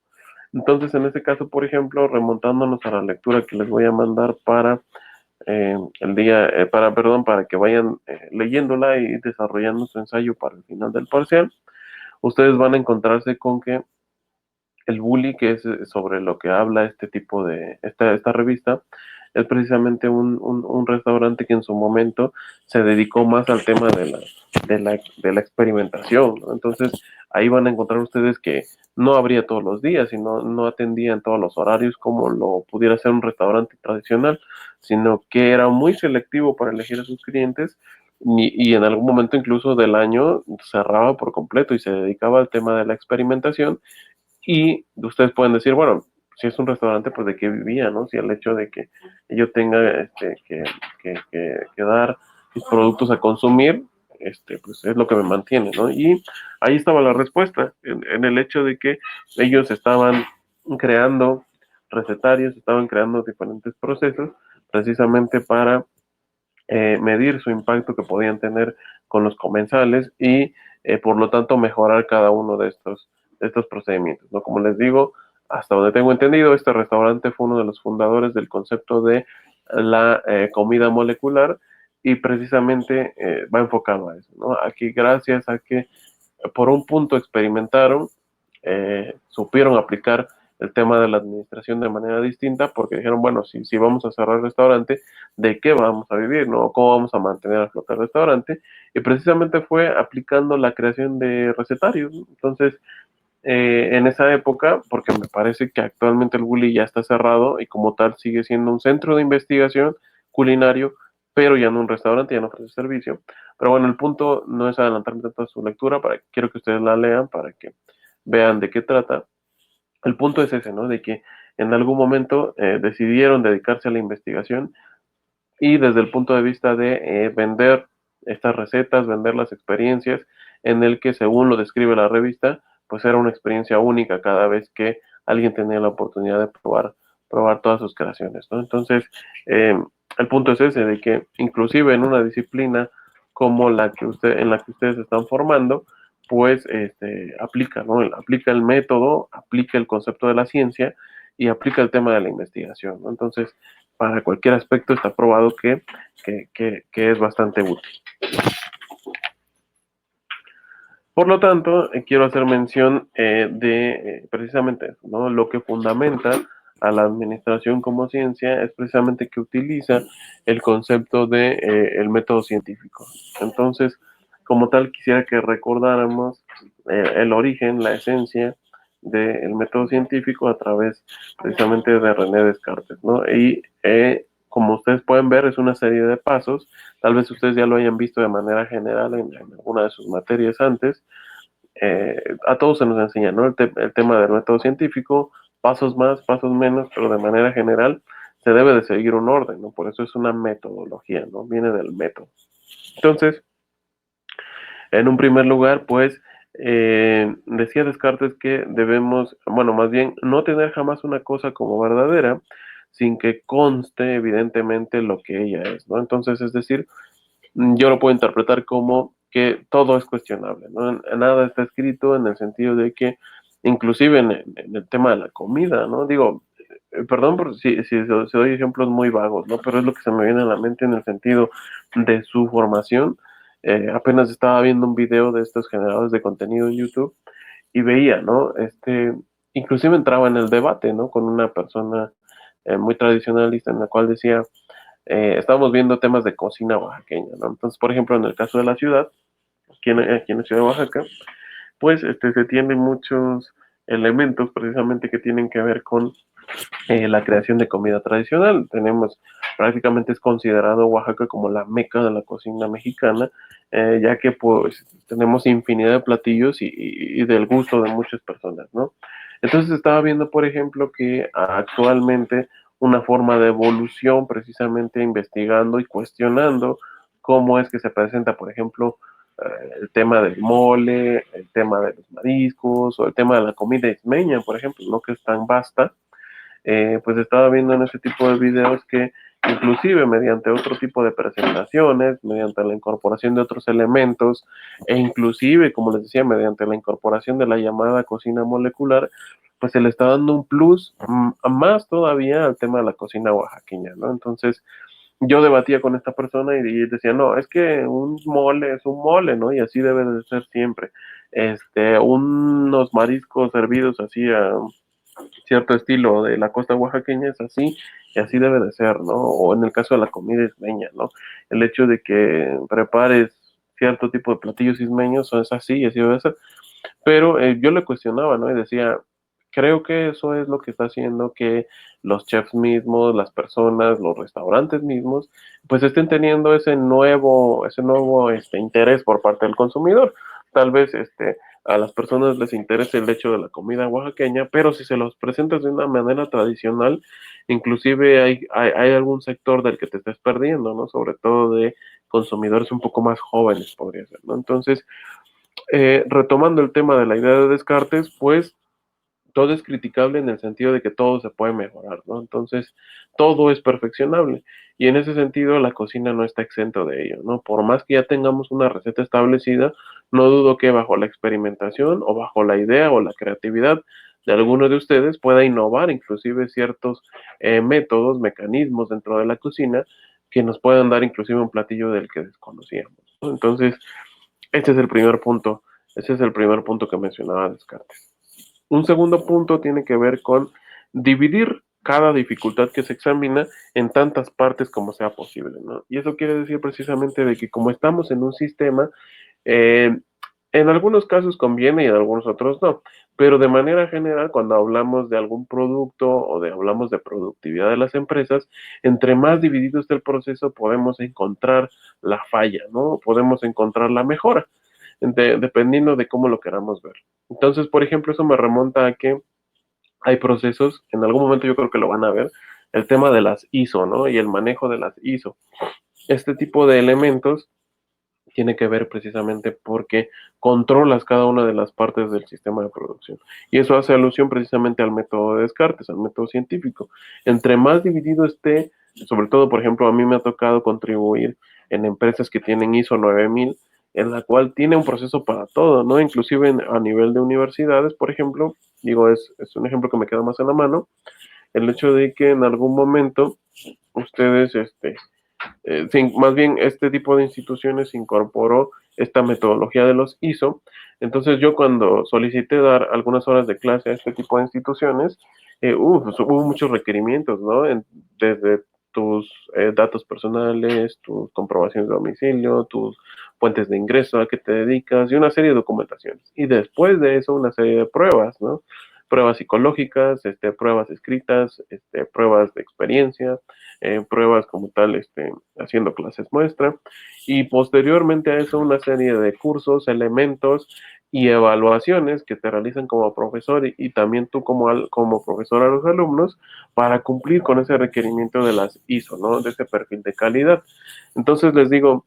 Entonces, en este caso, por ejemplo, remontándonos a la lectura que les voy a mandar para para que vayan leyéndola y desarrollando su ensayo para el final del parcial, ustedes van a encontrarse con que el bully, que es sobre lo que habla esta revista, es precisamente un restaurante que en su momento se dedicó más al tema de la experimentación, ¿no? Entonces, ahí van a encontrar ustedes que no abría todos los días y no atendía en todos los horarios como lo pudiera ser un restaurante tradicional, sino que era muy selectivo para elegir a sus clientes y en algún momento incluso del año cerraba por completo y se dedicaba al tema de la experimentación y ustedes pueden decir, bueno, si es un restaurante, pues de qué vivía, ¿no? Si el hecho de que yo tenga que dar mis productos a consumir, pues es lo que me mantiene, ¿no? Y ahí estaba la respuesta, en el hecho de que ellos estaban creando recetarios, estaban creando diferentes procesos precisamente para medir su impacto que podían tener con los comensales y por lo tanto mejorar cada uno de estos procedimientos, ¿no? Como les digo, hasta donde tengo entendido, este restaurante fue uno de los fundadores del concepto de la comida molecular y precisamente va enfocado a eso, ¿no? Aquí gracias a que por un punto experimentaron, supieron aplicar el tema de la administración de manera distinta, porque dijeron, bueno, si vamos a cerrar el restaurante, ¿de qué vamos a vivir, no? ¿Cómo vamos a mantener a flote el restaurante? Y precisamente fue aplicando la creación de recetarios, ¿no? Entonces, en esa época, porque me parece que actualmente el Bully ya está cerrado y como tal sigue siendo un centro de investigación culinario, pero ya no un restaurante, ya no ofrece servicio. Pero bueno, el punto no es adelantarme tanto a su lectura, quiero que ustedes la lean para que vean de qué trata. El punto es ese, ¿no? De que en algún momento decidieron dedicarse a la investigación y desde el punto de vista de vender estas recetas, vender las experiencias, en el que según lo describe la revista, pues era una experiencia única cada vez que alguien tenía la oportunidad de probar todas sus creaciones, ¿no? Entonces, el punto es ese, de que inclusive en una disciplina como en la que ustedes se están formando, pues aplica, ¿no? Aplica el método, aplica el concepto de la ciencia y aplica el tema de la investigación, ¿no? Entonces, para cualquier aspecto está probado que es bastante útil. Por lo tanto, quiero hacer mención de precisamente eso, ¿no? Lo que fundamenta a la administración como ciencia es precisamente que utiliza el concepto de el método científico. Entonces, como tal, quisiera que recordáramos el origen, la esencia del método científico a través precisamente de René Descartes, ¿no? Y como ustedes pueden ver, es una serie de pasos. Tal vez ustedes ya lo hayan visto de manera general en alguna de sus materias antes. A todos se nos enseña, ¿no? El tema del método científico, pasos más, pasos menos, pero de manera general se debe de seguir un orden, ¿no? Por eso es una metodología, ¿no? Viene del método. Entonces, en un primer lugar, pues, decía Descartes que debemos, bueno, más bien, no tener jamás una cosa como verdadera sin que conste evidentemente lo que ella es, ¿no? Entonces, es decir, yo lo puedo interpretar como que todo es cuestionable, ¿no? Nada está escrito en el sentido de que, inclusive en el tema de la comida, ¿no? Digo, perdón por si doy ejemplos muy vagos, ¿no? Pero es lo que se me viene a la mente en el sentido de su formación. Apenas estaba viendo un video de estos generadores de contenido en YouTube y veía, ¿no? Inclusive entraba en el debate, ¿no? Con una persona muy tradicionalista en la cual decía, estábamos viendo temas de cocina oaxaqueña, ¿no? Entonces, por ejemplo, en el caso de la ciudad, aquí en la ciudad de Oaxaca, pues se tienen muchos elementos precisamente que tienen que ver con la creación de comida tradicional. Prácticamente es considerado Oaxaca como la meca de la cocina mexicana, ya que pues tenemos infinidad de platillos y del gusto de muchas personas, ¿no? Entonces estaba viendo, por ejemplo, que actualmente una forma de evolución, precisamente investigando y cuestionando cómo es que se presenta, por ejemplo, el tema del mole, el tema de los mariscos o el tema de la comida ismeña, por ejemplo, ¿no? Que es tan vasta. Pues estaba viendo en ese tipo de videos que inclusive mediante otro tipo de presentaciones, mediante la incorporación de otros elementos e inclusive, como les decía, mediante la incorporación de la llamada cocina molecular, pues se le está dando un plus más todavía al tema de la cocina oaxaqueña, ¿no? Entonces, yo debatía con esta persona y decía, no, es que un mole es un mole, ¿no? Y así debe de ser siempre. Unos mariscos servidos así a cierto estilo de la costa oaxaqueña es así y así debe de ser, ¿no? O en el caso de la comida ismeña, ¿no? El hecho de que prepares cierto tipo de platillos ismeños es así y así debe ser. Pero yo le cuestionaba, ¿no? Y decía, creo que eso es lo que está haciendo que los chefs mismos, las personas, los restaurantes mismos, pues estén teniendo ese nuevo interés por parte del consumidor. Tal vez a las personas les interesa el hecho de la comida oaxaqueña, pero si se los presentas de una manera tradicional, inclusive hay algún sector del que te estés perdiendo, ¿no? Sobre todo de consumidores un poco más jóvenes, podría ser, ¿no? Entonces, retomando el tema de la idea de Descartes, pues todo es criticable en el sentido de que todo se puede mejorar, ¿no? Entonces, todo es perfeccionable. Y en ese sentido, la cocina no está exento de ello, ¿no? Por más que ya tengamos una receta establecida, no dudo que bajo la experimentación o bajo la idea o la creatividad de alguno de ustedes pueda innovar inclusive ciertos métodos, mecanismos dentro de la cocina que nos puedan dar inclusive un platillo del que desconocíamos, ¿no? Entonces, este es el primer punto. Ese es el primer punto que mencionaba Descartes. Un segundo punto tiene que ver con dividir cada dificultad que se examina en tantas partes como sea posible, ¿no? Y eso quiere decir precisamente de que como estamos en un sistema, eh, en algunos casos conviene y en algunos otros no, pero de manera general cuando hablamos de algún producto o hablamos de productividad de las empresas, entre más dividido esté el proceso podemos encontrar la falla, ¿no? Podemos encontrar la mejora, dependiendo de cómo lo queramos ver. Entonces, por ejemplo, eso me remonta a que hay procesos, en algún momento yo creo que lo van a ver, el tema de las ISO, ¿no? Y el manejo de las ISO. Este tipo de elementos tiene que ver precisamente porque controlas cada una de las partes del sistema de producción. Y eso hace alusión precisamente al método de Descartes, al método científico. Entre más dividido esté, sobre todo, por ejemplo, a mí me ha tocado contribuir en empresas que tienen ISO 9000, en la cual tiene un proceso para todo, ¿no? Inclusive a nivel de universidades, por ejemplo, digo, es un ejemplo que me queda más en la mano, el hecho de que en algún momento ustedes, más bien este tipo de instituciones incorporó esta metodología de los ISO. Entonces yo cuando solicité dar algunas horas de clase a este tipo de instituciones, pues hubo muchos requerimientos, ¿no? Desde tus datos personales, tus comprobaciones de domicilio, tus fuentes de ingreso, a qué te dedicas y una serie de documentaciones. Y después de eso una serie de pruebas, ¿no? Pruebas psicológicas, pruebas escritas, pruebas de experiencia, pruebas como tal, haciendo clases muestra, y posteriormente a eso una serie de cursos, elementos y evaluaciones que te realizan como profesor y también tú como profesor a los alumnos para cumplir con ese requerimiento de las ISO, ¿no? De ese perfil de calidad. Entonces les digo,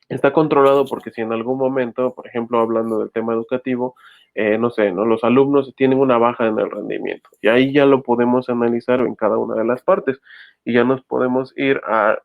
está controlado porque si en algún momento, por ejemplo, hablando del tema educativo, no sé, ¿no? Los alumnos tienen una baja en el rendimiento y ahí ya lo podemos analizar en cada una de las partes y ya nos podemos ir a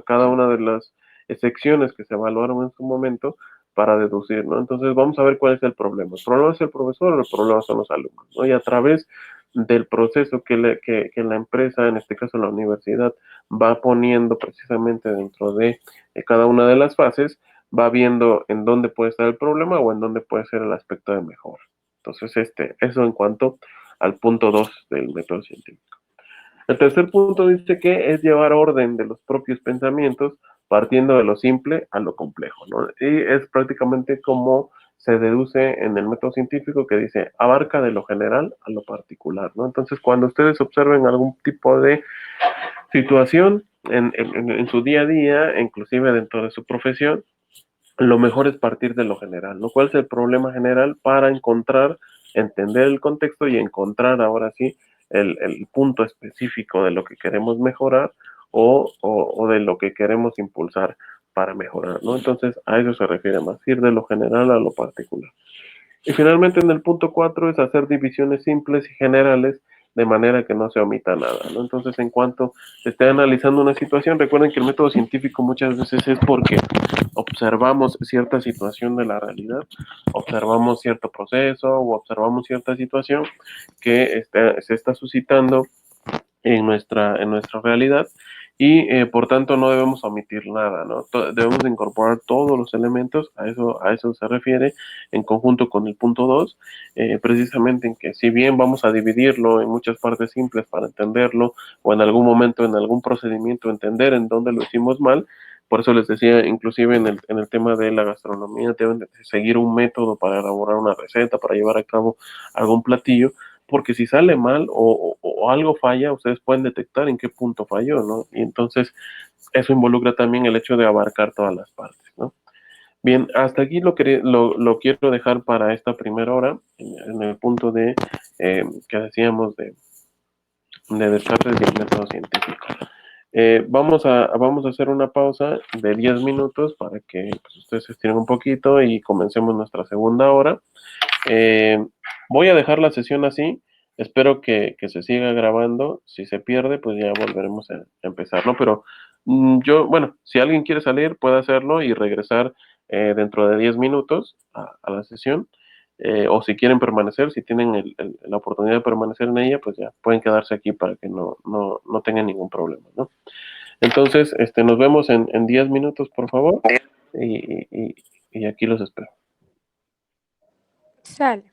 cada una de las secciones que se evaluaron en su momento para deducir, ¿no? Entonces vamos a ver cuál es el problema. ¿El problema es el profesor o el problema son los alumnos, ¿no? Y a través del proceso que la empresa, en este caso la universidad, va poniendo precisamente dentro de cada una de las fases, va viendo en dónde puede estar el problema o en dónde puede ser el aspecto de mejora. Entonces, eso en cuanto al punto 2 del método científico. El tercer punto dice que es llevar orden de los propios pensamientos partiendo de lo simple a lo complejo, ¿no? Y es prácticamente como se deduce en el método científico que dice abarca de lo general a lo particular, ¿no? Entonces, cuando ustedes observen algún tipo de situación en su día a día, inclusive dentro de su profesión, lo mejor es partir de lo general, ¿no? ¿Cuál es el problema general para encontrar, entender el contexto y encontrar ahora sí el punto específico de lo que queremos mejorar o de lo que queremos impulsar para mejorar, ¿no? Entonces, a eso se refiere más, ir de lo general a lo particular. Y finalmente en el punto 4 es hacer divisiones simples y generales de manera que no se omita nada, ¿no? Entonces, en cuanto se esté analizando una situación, recuerden que el método científico muchas veces es porque observamos cierta situación de la realidad, observamos cierto proceso o observamos cierta situación que se está suscitando en nuestra realidad y por tanto no debemos omitir nada, ¿no? Debemos de incorporar todos los elementos, a eso se refiere en conjunto con el punto 2, precisamente en que si bien vamos a dividirlo en muchas partes simples para entenderlo o en algún momento, en algún procedimiento, entender en dónde lo hicimos mal, por eso les decía, inclusive en el tema de la gastronomía, deben de seguir un método para elaborar una receta, para llevar a cabo algún platillo, porque si sale mal o algo falla, ustedes pueden detectar en qué punto falló, ¿no? Y entonces eso involucra también el hecho de abarcar todas las partes, ¿no? Bien, hasta aquí lo quiero dejar para esta primera hora, en el punto que decíamos de Descartes y el método científico. Vamos a hacer una pausa de 10 minutos para que pues, ustedes se estiren un poquito y comencemos nuestra segunda hora. Voy a dejar la sesión así. Espero que se siga grabando. Si se pierde, pues ya volveremos a empezar, ¿no? Pero bueno, si alguien quiere salir, puede hacerlo y regresar dentro de 10 minutos a la sesión. O si quieren permanecer, si tienen la oportunidad de permanecer en ella, pues ya pueden quedarse aquí para que no tengan ningún problema, ¿no? Entonces, nos vemos en 10 minutos, por favor. Y aquí los espero. Sale.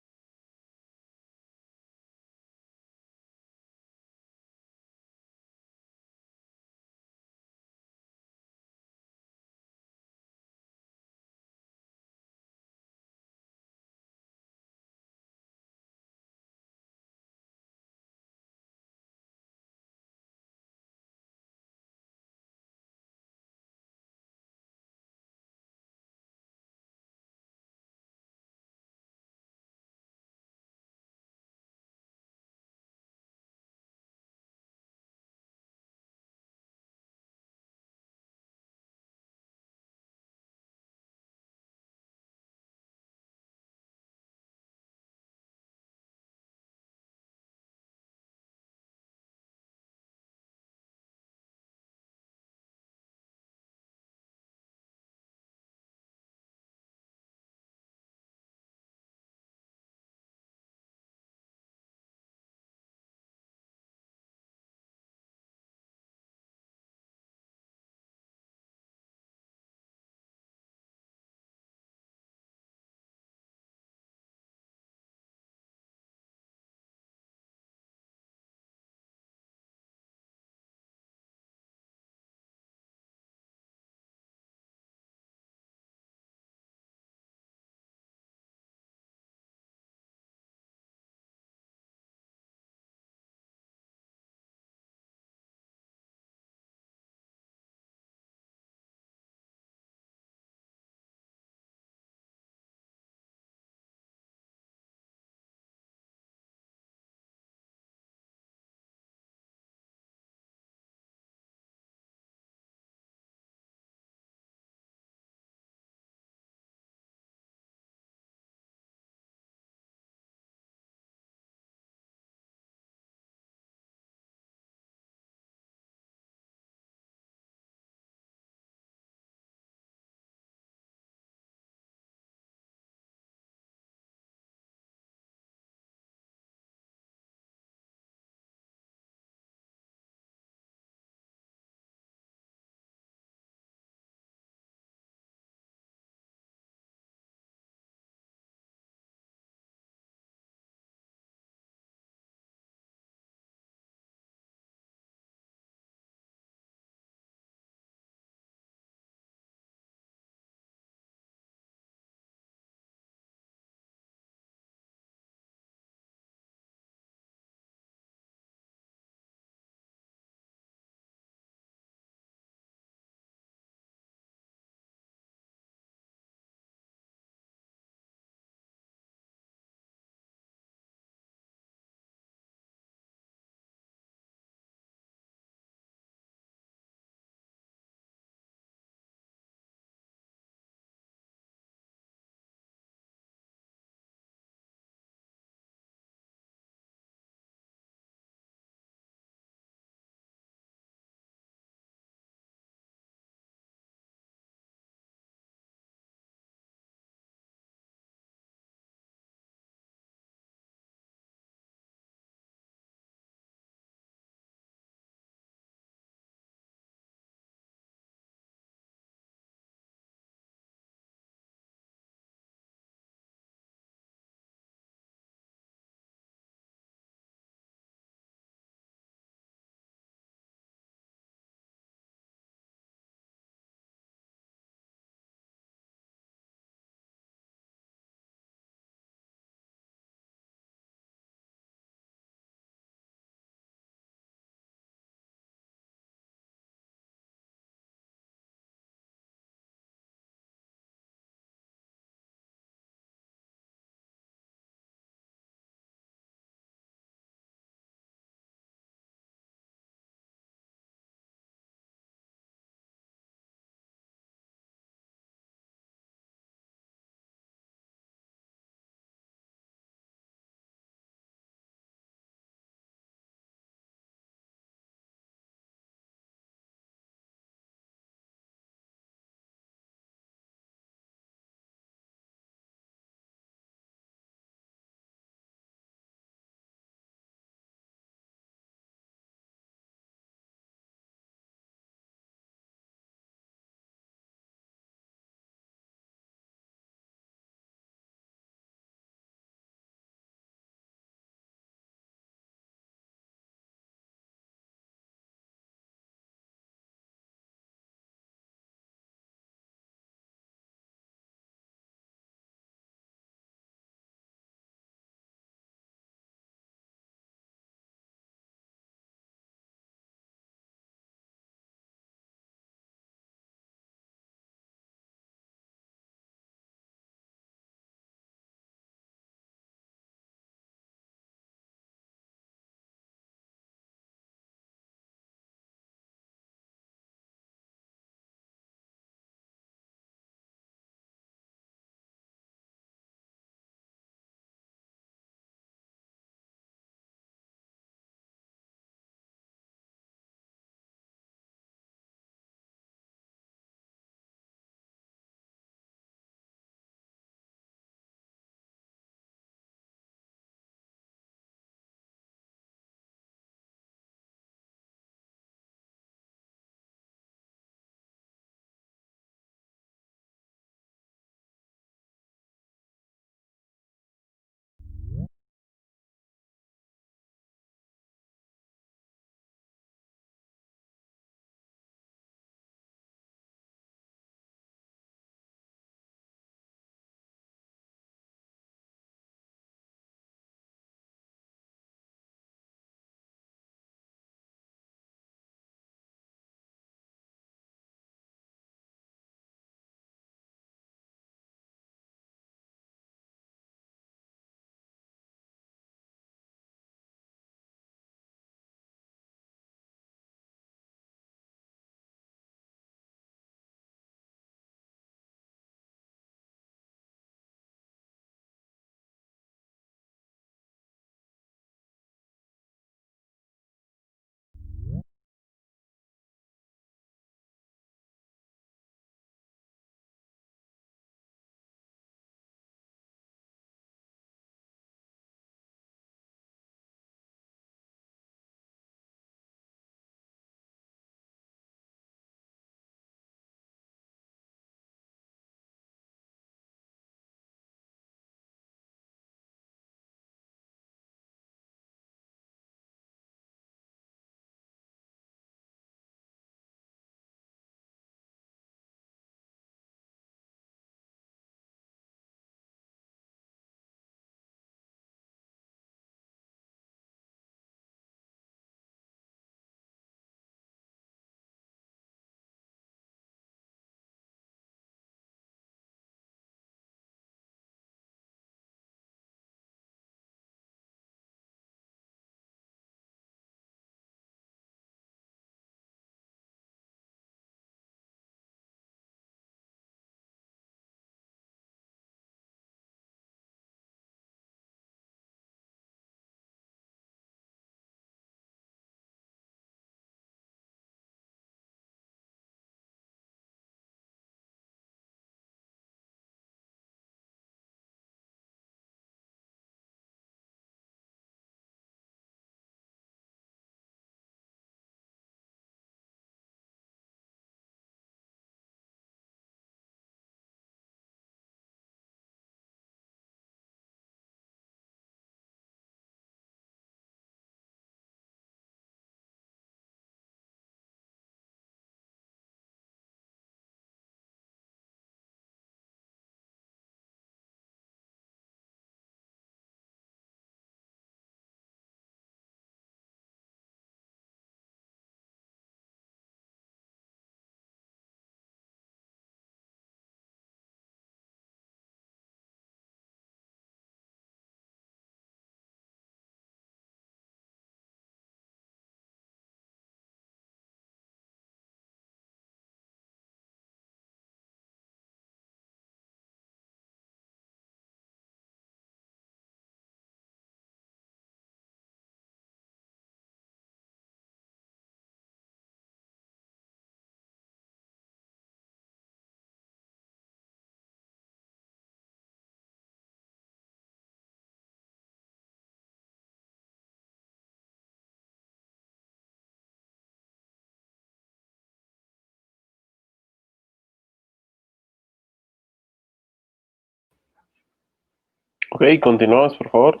Ok, continuamos, por favor.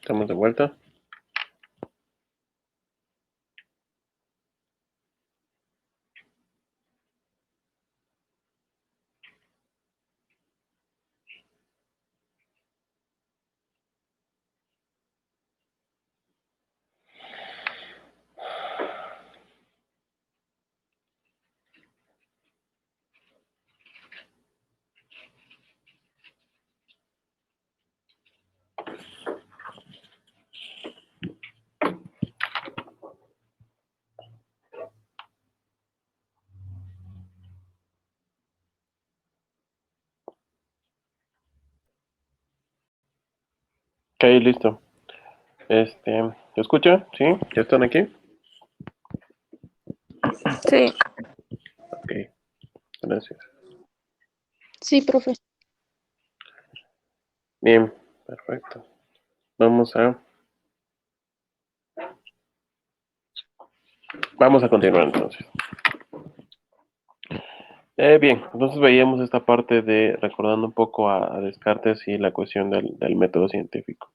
Estamos de vuelta. Ok, listo. ¿Se escucha? ¿Sí? ¿Ya están aquí? Sí. Ok, gracias. Sí, profe. Bien, perfecto. Vamos a continuar entonces. Bien, entonces veíamos esta parte de recordando un poco a Descartes y la cuestión del método científico.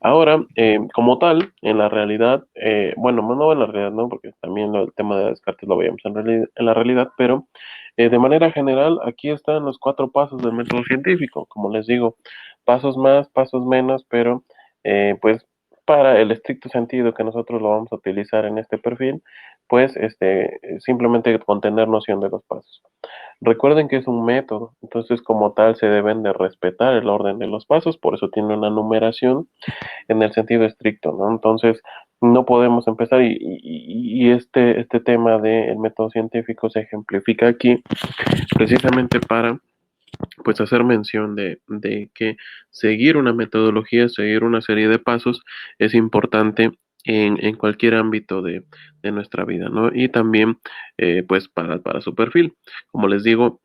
Ahora, como tal, en la realidad, bueno, no en la realidad, no, porque también el tema de Descartes lo veíamos en la realidad, pero de manera general, aquí están los 4 pasos del método científico. Como les digo, pasos más, pasos menos, pero pues para el estricto sentido que nosotros lo vamos a utilizar en este perfil, pues simplemente con tener noción de los pasos. Recuerden que es un método, entonces como tal se deben de respetar el orden de los pasos, por eso tiene una numeración en el sentido estricto, ¿no? Entonces no podemos empezar y este tema del método científico se ejemplifica aquí precisamente para pues hacer mención de que seguir una metodología, seguir una serie de pasos es importante en cualquier ámbito de nuestra vida, ¿no? Y también, pues, para su perfil. Como les digo,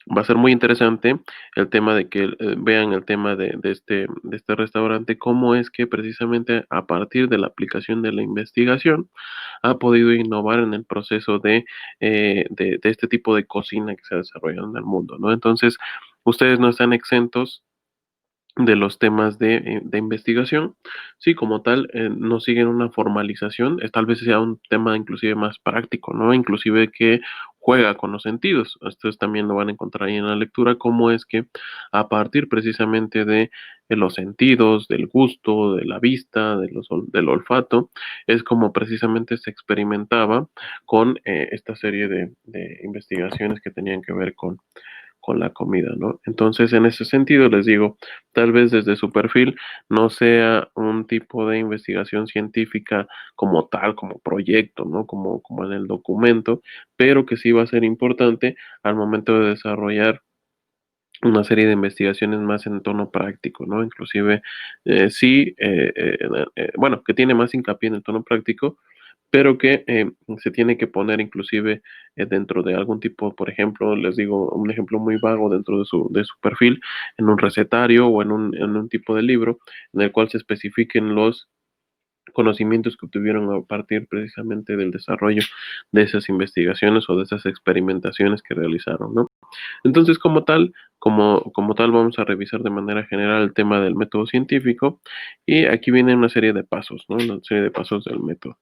va a ser muy interesante el tema de que vean el tema de este restaurante, cómo es que precisamente a partir de la aplicación de la investigación ha podido innovar en el proceso de este tipo de cocina que se ha desarrollado en el mundo, ¿no? Entonces, ustedes no están exentos de los temas de investigación. Sí, como tal, no siguen una formalización, tal vez sea un tema inclusive más práctico, ¿no? Inclusive que juega con los sentidos. Ustedes también lo van a encontrar ahí en la lectura, cómo es que a partir precisamente de los sentidos, del gusto, de la vista, del olfato, es como precisamente se experimentaba con esta serie de investigaciones que tenían que ver con la comida, ¿no? Entonces, en ese sentido, les digo, tal vez desde su perfil no sea un tipo de investigación científica como tal, como proyecto, ¿no? Como en el documento, pero que sí va a ser importante al momento de desarrollar una serie de investigaciones más en tono práctico, ¿no? Inclusive, sí, bueno, que tiene más hincapié en el tono práctico, pero que se tiene que poner inclusive dentro de algún tipo, por ejemplo, les digo un ejemplo muy vago dentro de su perfil, en un recetario o en un tipo de libro en el cual se especifiquen los conocimientos que obtuvieron a partir precisamente del desarrollo de esas investigaciones o de esas experimentaciones que realizaron, ¿no? Entonces, como tal, vamos a revisar de manera general el tema del método científico y aquí viene una serie de pasos, ¿no? Una serie de pasos del método.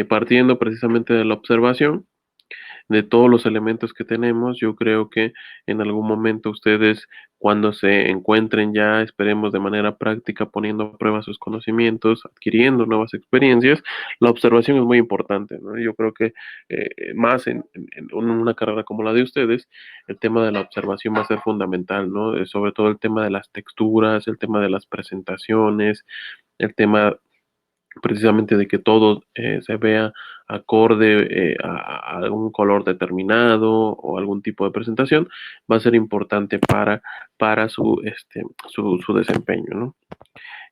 Partiendo precisamente de la observación de todos los elementos que tenemos, yo creo que en algún momento ustedes, cuando se encuentren ya, esperemos de manera práctica, poniendo a prueba sus conocimientos, adquiriendo nuevas experiencias, la observación es muy importante, ¿no? Yo creo que más en una carrera como la de ustedes, el tema de la observación va a ser fundamental, ¿no? Sobre todo el tema de las texturas, el tema de las presentaciones, el tema precisamente de que todo se vea acorde a algún color determinado o algún tipo de presentación, va a ser importante para su desempeño, ¿no?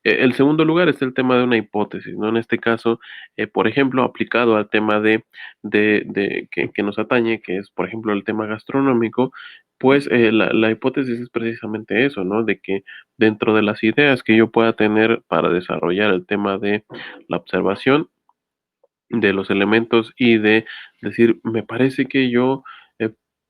El segundo lugar es el tema de una hipótesis, ¿no? En este caso, por ejemplo, aplicado al tema que nos atañe, que es, por ejemplo, el tema gastronómico, pues la hipótesis es precisamente eso, ¿no? De que dentro de las ideas que yo pueda tener para desarrollar el tema de la observación de los elementos y de decir, me parece que yo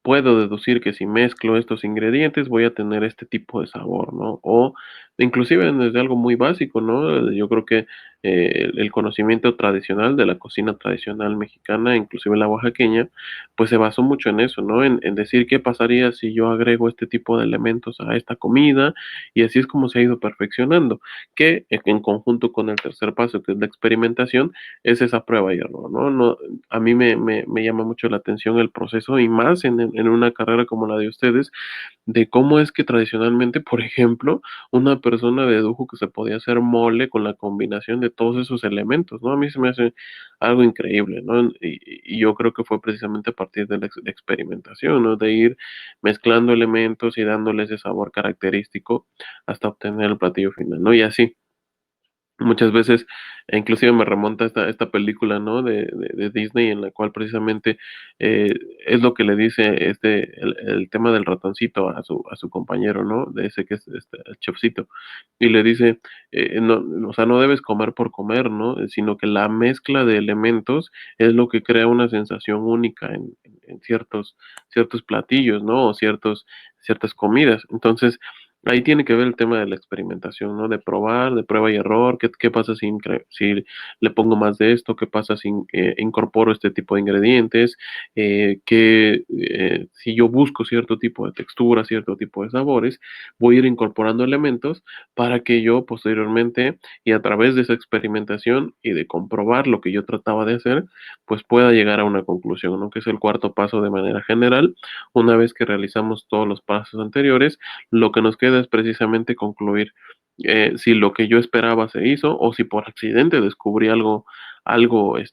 puedo deducir que si mezclo estos ingredientes voy a tener este tipo de sabor, ¿no? O inclusive desde algo muy básico, ¿no? Yo creo que el conocimiento tradicional de la cocina tradicional mexicana, inclusive la oaxaqueña, pues se basó mucho en eso, ¿no? En decir qué pasaría si yo agrego este tipo de elementos a esta comida, y así es como se ha ido perfeccionando, que en conjunto con el tercer paso, que es la experimentación, es esa prueba y error, ¿no? A mí me llama mucho la atención el proceso, y más en una carrera como la de ustedes, de cómo es que tradicionalmente, por ejemplo, una persona dedujo que se podía hacer mole con la combinación de todos esos elementos, ¿no? A mí se me hace algo increíble, ¿no? Y yo creo que fue precisamente a partir de la experimentación, ¿no? De ir mezclando elementos y dándoles ese sabor característico hasta obtener el platillo final, ¿no? Y así. Muchas veces, inclusive me remonta esta película, ¿no? De Disney, en la cual precisamente eh, es lo que le dice el tema del ratoncito a su compañero, ¿no? De ese que es el chefcito. Y le dice, no, o sea, no debes comer por comer, ¿no? Sino que la mezcla de elementos es lo que crea una sensación única en ciertos platillos, ¿no? O ciertas comidas. Entonces, ahí tiene que ver el tema de la experimentación, ¿no? De probar, de prueba y error. ¿Qué pasa si le pongo más de esto? ¿Qué pasa si incorporo este tipo de ingredientes? Si yo busco cierto tipo de textura, cierto tipo de sabores, voy a ir incorporando elementos para que yo posteriormente, y a través de esa experimentación y de comprobar lo que yo trataba de hacer, pues pueda llegar a una conclusión, ¿no? Que es el cuarto paso de manera general. Una vez que realizamos todos los pasos anteriores, lo que nos queda es precisamente concluir si lo que yo esperaba se hizo, o si por accidente descubrí algo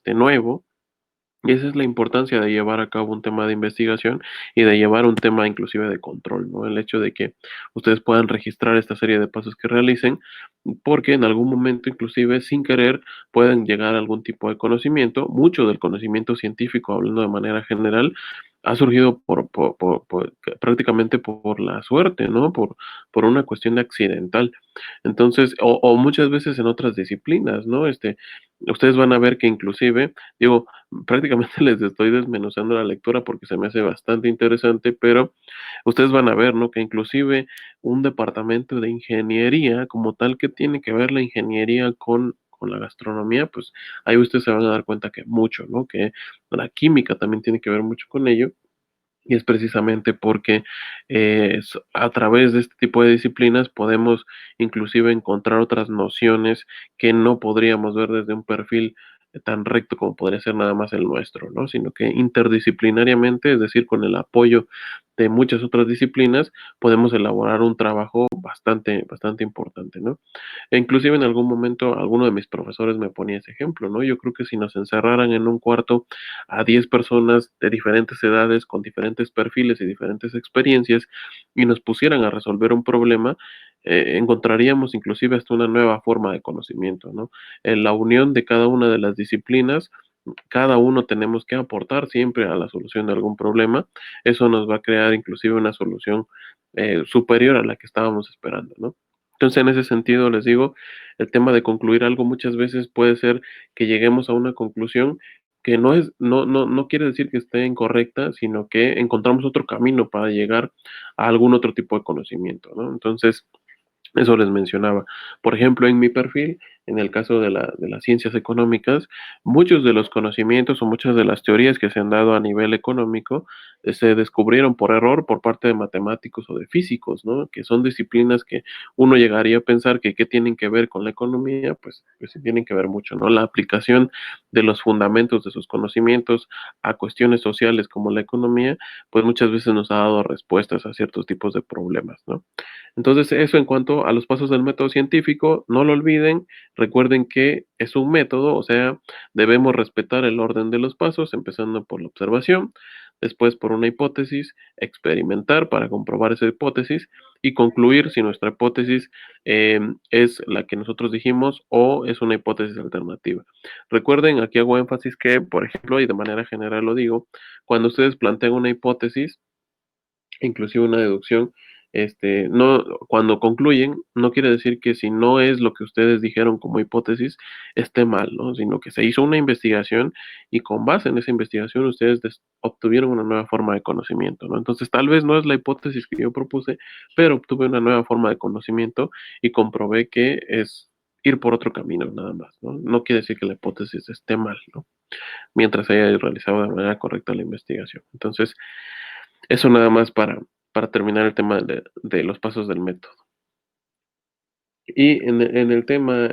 nuevo. Y esa es la importancia de llevar a cabo un tema de investigación y de llevar un tema inclusive de control, ¿no? El hecho de que ustedes puedan registrar esta serie de pasos que realicen, porque en algún momento inclusive sin querer pueden llegar a algún tipo de conocimiento. Mucho del conocimiento científico, hablando de manera general, ha surgido prácticamente por la suerte, ¿no? Por una cuestión accidental. Entonces, o muchas veces en otras disciplinas, ¿no? Ustedes van a ver que inclusive, digo, prácticamente les estoy desmenuzando la lectura porque se me hace bastante interesante, pero ustedes van a ver, ¿no? Que inclusive un departamento de ingeniería como tal, que tiene que ver la ingeniería con la gastronomía, pues ahí ustedes se van a dar cuenta que mucho, ¿no? Que la química también tiene que ver mucho con ello. Y es precisamente porque a través de este tipo de disciplinas podemos inclusive encontrar otras nociones que no podríamos ver desde un perfil tan recto como podría ser nada más el nuestro, ¿no? Sino que interdisciplinariamente, es decir, con el apoyo de muchas otras disciplinas, podemos elaborar un trabajo bastante importante, ¿no? E inclusive en algún momento alguno de mis profesores me ponía ese ejemplo, ¿no? Yo creo que si nos encerraran en un cuarto a 10 personas de diferentes edades, con diferentes perfiles y diferentes experiencias, y nos pusieran a resolver un problema, encontraríamos inclusive hasta una nueva forma de conocimiento, ¿no? En la unión de cada una de las disciplinas, cada uno tenemos que aportar siempre a la solución de algún problema. Eso nos va a crear inclusive una solución superior a la que estábamos esperando, ¿no? Entonces, en ese sentido, les digo, el tema de concluir algo muchas veces puede ser que lleguemos a una conclusión que no quiere decir que esté incorrecta, sino que encontramos otro camino para llegar a algún otro tipo de conocimiento, ¿no? Entonces, eso les mencionaba. Por ejemplo, en mi perfil, en el caso de las ciencias económicas, muchos de los conocimientos o muchas de las teorías que se han dado a nivel económico se descubrieron por error por parte de matemáticos o de físicos, ¿no? Que son disciplinas que uno llegaría a pensar que qué tienen que ver con la economía, pues sí tienen que ver mucho, ¿no? La aplicación de los fundamentos de sus conocimientos a cuestiones sociales como la economía, pues muchas veces nos ha dado respuestas a ciertos tipos de problemas, ¿no? Entonces, eso en cuanto a los pasos del método científico, no lo olviden, recuerden que es un método, o sea, debemos respetar el orden de los pasos, empezando por la observación, después por una hipótesis, experimentar para comprobar esa hipótesis y concluir si nuestra hipótesis es la que nosotros dijimos o es una hipótesis alternativa. Recuerden, aquí hago énfasis que, por ejemplo, y de manera general lo digo, cuando ustedes plantean una hipótesis, inclusive una deducción, no, cuando concluyen, no quiere decir que si no es lo que ustedes dijeron como hipótesis, esté mal, ¿no? Sino que se hizo una investigación y con base en esa investigación ustedes obtuvieron una nueva forma de conocimiento, ¿no? Entonces, tal vez no es la hipótesis que yo propuse, pero obtuve una nueva forma de conocimiento y comprobé que es ir por otro camino nada más, ¿no? No quiere decir que la hipótesis esté mal, ¿no? Mientras haya realizado de manera correcta la investigación. Entonces, eso nada más para terminar el tema de los pasos del método. Y en el tema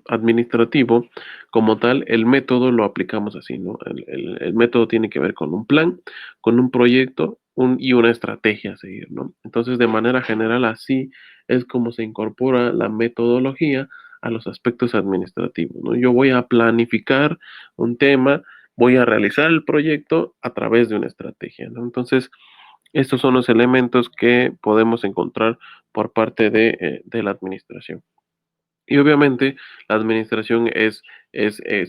administrativo, como tal, el método lo aplicamos así, ¿no? El método tiene que ver con un plan, con un proyecto y una estrategia a seguir, ¿no? Entonces, de manera general, así es como se incorpora la metodología a los aspectos administrativos, ¿no? Yo voy a planificar un tema, voy a realizar el proyecto a través de una estrategia, ¿no? Entonces, estos son los elementos que podemos encontrar por parte de la administración. Y obviamente la administración es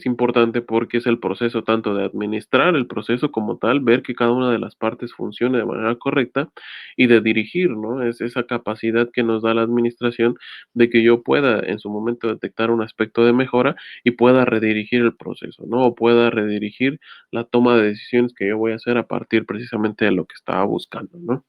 importante porque es el proceso tanto de administrar el proceso como tal, ver que cada una de las partes funcione de manera correcta y de dirigir, ¿no? Es esa capacidad que nos da la administración de que yo pueda en su momento detectar un aspecto de mejora y pueda redirigir el proceso, ¿no? O pueda redirigir la toma de decisiones que yo voy a hacer a partir precisamente de lo que estaba buscando, ¿no?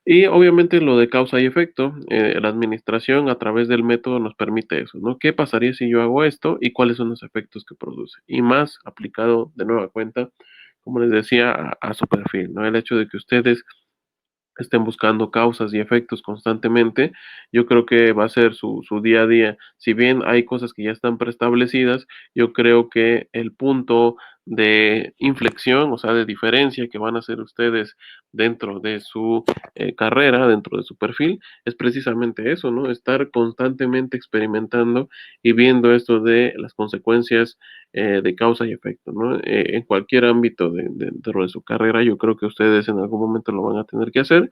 Y obviamente lo de causa y efecto, la administración a través del método nos permite eso, ¿no? ¿Qué pasaría si yo hago esto y cuáles son los efectos que produce? Y más aplicado de nueva cuenta, como les decía, a su perfil, ¿no? El hecho de que ustedes estén buscando causas y efectos constantemente, yo creo que va a ser su día a día. Si bien hay cosas que ya están preestablecidas, yo creo que el punto de inflexión, o sea, de diferencia que van a hacer ustedes dentro de su carrera, dentro de su perfil, es precisamente eso, ¿no? Estar constantemente experimentando y viendo esto de las consecuencias de causa y efecto, ¿no? En cualquier ámbito dentro de su carrera, yo creo que ustedes en algún momento lo van a tener que hacer,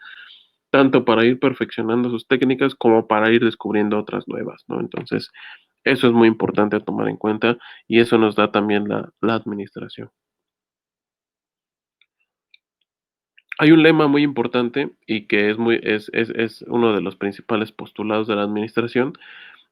tanto para ir perfeccionando sus técnicas como para ir descubriendo otras nuevas, ¿no? Entonces, eso es muy importante a tomar en cuenta y eso nos da también la administración. Hay un lema muy importante y que es uno de los principales postulados de la administración,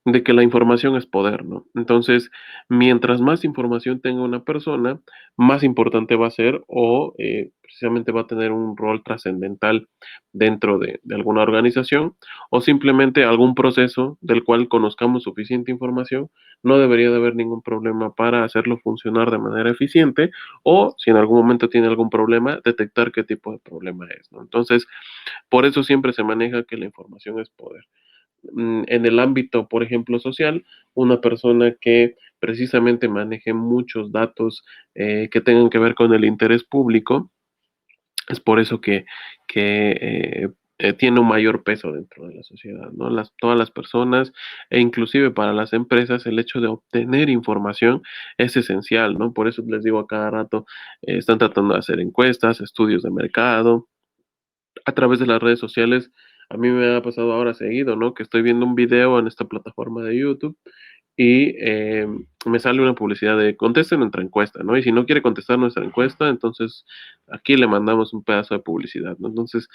de que la información es poder, ¿no? Entonces, mientras más información tenga una persona, más importante va a ser o precisamente va a tener un rol trascendental dentro de alguna organización o simplemente algún proceso del cual conozcamos suficiente información, no debería de haber ningún problema para hacerlo funcionar de manera eficiente o si en algún momento tiene algún problema, detectar qué tipo de problema es, ¿no? Entonces, por eso siempre se maneja que la información es poder. En el ámbito, por ejemplo, social, una persona que precisamente maneje muchos datos que tengan que ver con el interés público, es por eso que tiene un mayor peso dentro de la sociedad, ¿no? Todas las personas e inclusive para las empresas el hecho de obtener información es esencial, ¿no? Por eso les digo a cada rato, están tratando de hacer encuestas, estudios de mercado, a través de las redes sociales. A mí me ha pasado ahora seguido, ¿no? Que estoy viendo un video en esta plataforma de YouTube y me sale una publicidad de contesten nuestra encuesta, ¿no? Y si no quiere contestar nuestra encuesta, entonces aquí le mandamos un pedazo de publicidad, ¿no? Entonces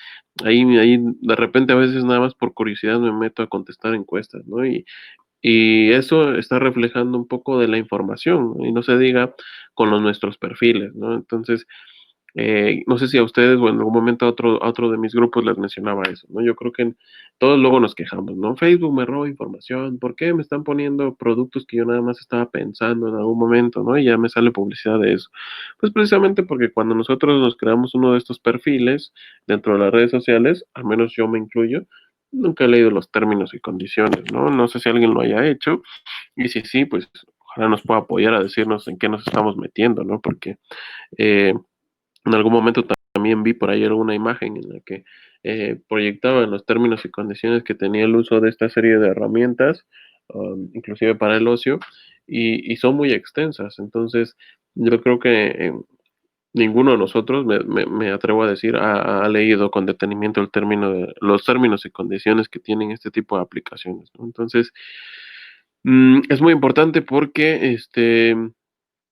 ahí de repente a veces nada más por curiosidad me meto a contestar encuestas, ¿no? Y eso está reflejando un poco de la información, ¿no? Y no se diga con nuestros perfiles, ¿no? Entonces, no sé si a ustedes o en algún momento a otro de mis grupos les mencionaba eso, ¿no? Yo creo que todos luego nos quejamos, ¿no? Facebook me roba información, ¿por qué me están poniendo productos que yo nada más estaba pensando en algún momento, ¿no? Y ya me sale publicidad de eso. Pues precisamente porque cuando nosotros nos creamos uno de estos perfiles dentro de las redes sociales, al menos yo me incluyo, nunca he leído los términos y condiciones, ¿no? No sé si alguien lo haya hecho, y si sí, pues ojalá nos pueda apoyar a decirnos en qué nos estamos metiendo, ¿no? Porque eh, en algún momento también vi por ahí una imagen en la que proyectaban los términos y condiciones que tenía el uso de esta serie de herramientas, inclusive para el ocio, y son muy extensas. Entonces, yo creo que ninguno de nosotros, me atrevo a decir, ha leído con detenimiento los términos y condiciones que tienen este tipo de aplicaciones, ¿no? Entonces, es muy importante porque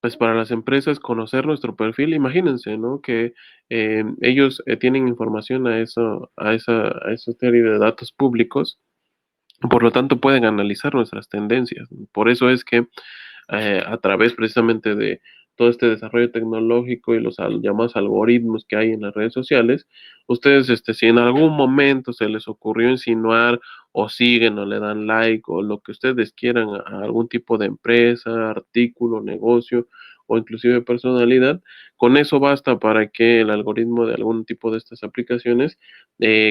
pues para las empresas conocer nuestro perfil, imagínense, ¿no? Que ellos tienen información a esa serie de datos públicos, por lo tanto pueden analizar nuestras tendencias. Por eso es que a través precisamente de todo este desarrollo tecnológico y los llamados algoritmos que hay en las redes sociales, ustedes, si en algún momento se les ocurrió insinuar o siguen o le dan like o lo que ustedes quieran a algún tipo de empresa, artículo, negocio o inclusive personalidad, con eso basta para que el algoritmo de algún tipo de estas aplicaciones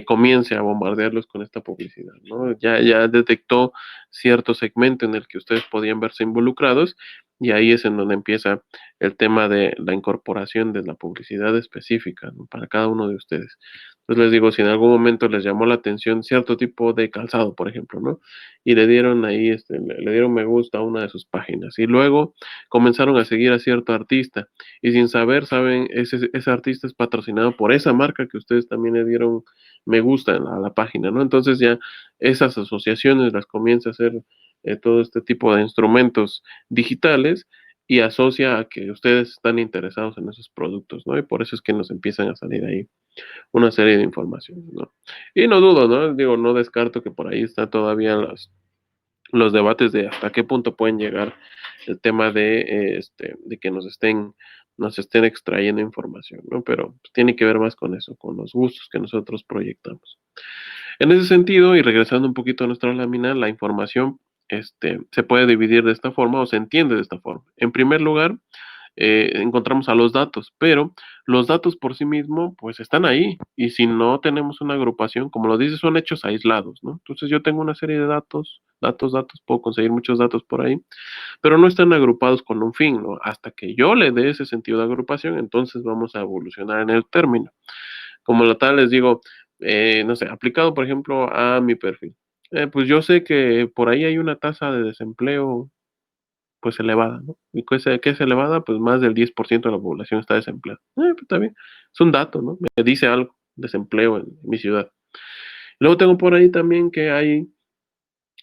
comience a bombardearlos con esta publicidad, ¿no? Ya detectó cierto segmento en el que ustedes podían verse involucrados y ahí es en donde empieza el tema de la incorporación de la publicidad específica, ¿no? Para cada uno de ustedes. Entonces les digo, si en algún momento les llamó la atención cierto tipo de calzado, por ejemplo, ¿no? Y le dieron ahí, le dieron me gusta a una de sus páginas y luego comenzaron a seguir a cierto artista y sin saber, saben, ese artista es patrocinado por esa marca que ustedes también le dieron me gusta a la página, ¿no? Entonces ya esas asociaciones las comienza a hacer todo este tipo de instrumentos digitales y asocia a que ustedes están interesados en esos productos, ¿no? Y por eso es que nos empiezan a salir ahí una serie de informaciones, ¿no? Y no dudo, ¿no? Digo, no descarto que por ahí está todavía los debates de hasta qué punto pueden llegar el tema de que nos estén extrayendo información, ¿no? Pero pues, tiene que ver más con eso, con los gustos que nosotros proyectamos. En ese sentido, y regresando un poquito a nuestra lámina, la información se puede dividir de esta forma o se entiende de esta forma. En primer lugar, encontramos a los datos, pero los datos por sí mismos, pues están ahí. Y si no tenemos una agrupación, como lo dice, son hechos aislados, ¿no? Entonces yo tengo una serie de datos, puedo conseguir muchos datos por ahí, pero no están agrupados con un fin, ¿no? Hasta que yo le dé ese sentido de agrupación, entonces vamos a evolucionar en el término. Como lo tal, les digo, no sé, aplicado, por ejemplo, a mi perfil. Pues yo sé que por ahí hay una tasa de desempleo, pues elevada, ¿no? ¿Y qué es elevada? Pues más del 10% de la población está desempleada. Pues está bien, es un dato, ¿no? Me dice algo, desempleo en mi ciudad. Luego tengo por ahí también que hay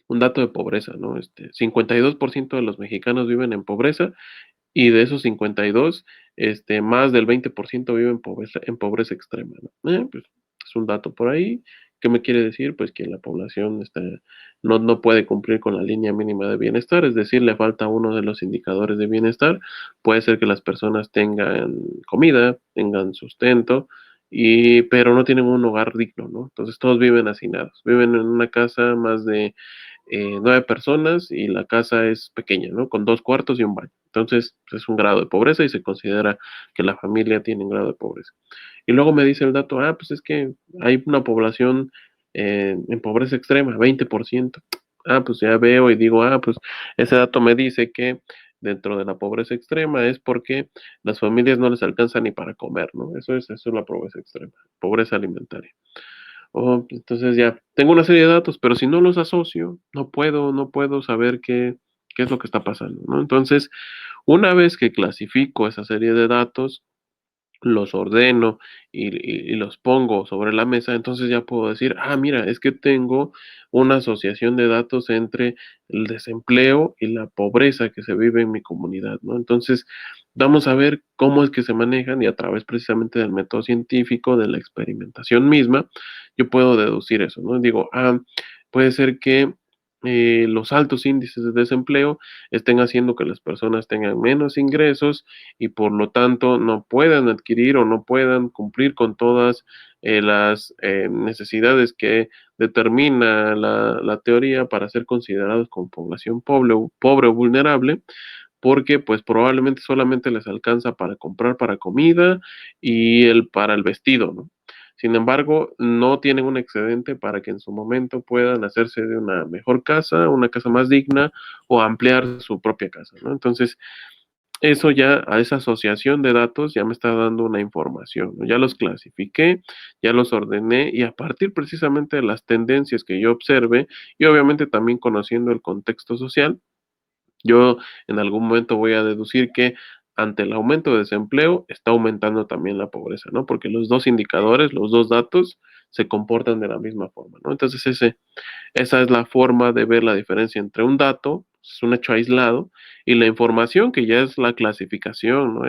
un dato de pobreza, ¿no? 52% de los mexicanos viven en pobreza y de esos 52, más del 20% vive en pobreza extrema, ¿no? Pues es un dato por ahí. ¿Qué me quiere decir? Pues que la población no puede cumplir con la línea mínima de bienestar, es decir, le falta uno de los indicadores de bienestar. Puede ser que las personas tengan comida, tengan sustento, pero no tienen un hogar digno, ¿no? Entonces todos viven hacinados, viven en una casa más de 9 personas y la casa es pequeña, ¿no? Con 2 cuartos y un baño. Entonces, pues, es un grado de pobreza y se considera que la familia tiene un grado de pobreza. Y luego me dice el dato, pues es que hay una población en pobreza extrema, 20%. Pues ya veo y digo, pues ese dato me dice que dentro de la pobreza extrema es porque las familias no les alcanza ni para comer, ¿no? Eso es la pobreza extrema, pobreza alimentaria. Entonces ya tengo una serie de datos, pero si no los asocio, no puedo saber qué es lo que está pasando, ¿no? Entonces, una vez que clasifico esa serie de datos, los ordeno y los pongo sobre la mesa, entonces ya puedo decir, mira, es que tengo una asociación de datos entre el desempleo y la pobreza que se vive en mi comunidad, ¿no? Entonces, vamos a ver cómo es que se manejan y a través precisamente del método científico, de la experimentación misma, yo puedo deducir eso, ¿no? Digo, puede ser que los altos índices de desempleo estén haciendo que las personas tengan menos ingresos y por lo tanto no puedan adquirir o no puedan cumplir con todas las necesidades que determina la teoría para ser considerados como población pobre o vulnerable, porque pues probablemente solamente les alcanza para comprar para comida y para el vestido, ¿no? Sin embargo, no tienen un excedente para que en su momento puedan hacerse de una mejor casa, una casa más digna o ampliar su propia casa, ¿no? Entonces, eso ya, a esa asociación de datos ya me está dando una información, ¿no? Ya los clasifiqué, ya los ordené y a partir precisamente de las tendencias que yo observe y obviamente también conociendo el contexto social, yo en algún momento voy a deducir que ante el aumento de desempleo está aumentando también la pobreza, ¿no? Porque los dos indicadores, los dos datos se comportan de la misma forma, ¿no? Entonces esa es la forma de ver la diferencia entre un dato, es un hecho aislado, y la información que ya es la clasificación, ¿no?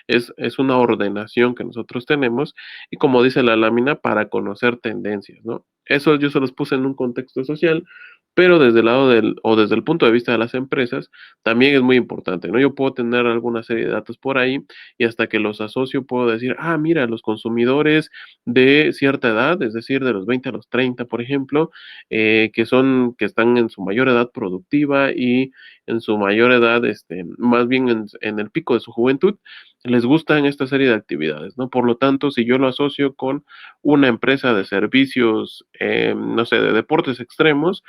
Es una ordenación que nosotros tenemos, y como dice la lámina, para conocer tendencias, ¿no? Eso yo se los puse en un contexto social, pero desde el lado o desde el punto de vista de las empresas, también es muy importante, ¿no? Yo puedo tener alguna serie de datos por ahí, y hasta que los asocio puedo decir, ah, mira, los consumidores de cierta edad, es decir, de los 20 a los 30, por ejemplo, que están en su mayor edad productiva y en su mayor edad, más bien en el pico de su juventud, les gustan esta serie de actividades, ¿no? Por lo tanto, si yo lo asocio con una empresa de servicios, no sé, de deportes extremos,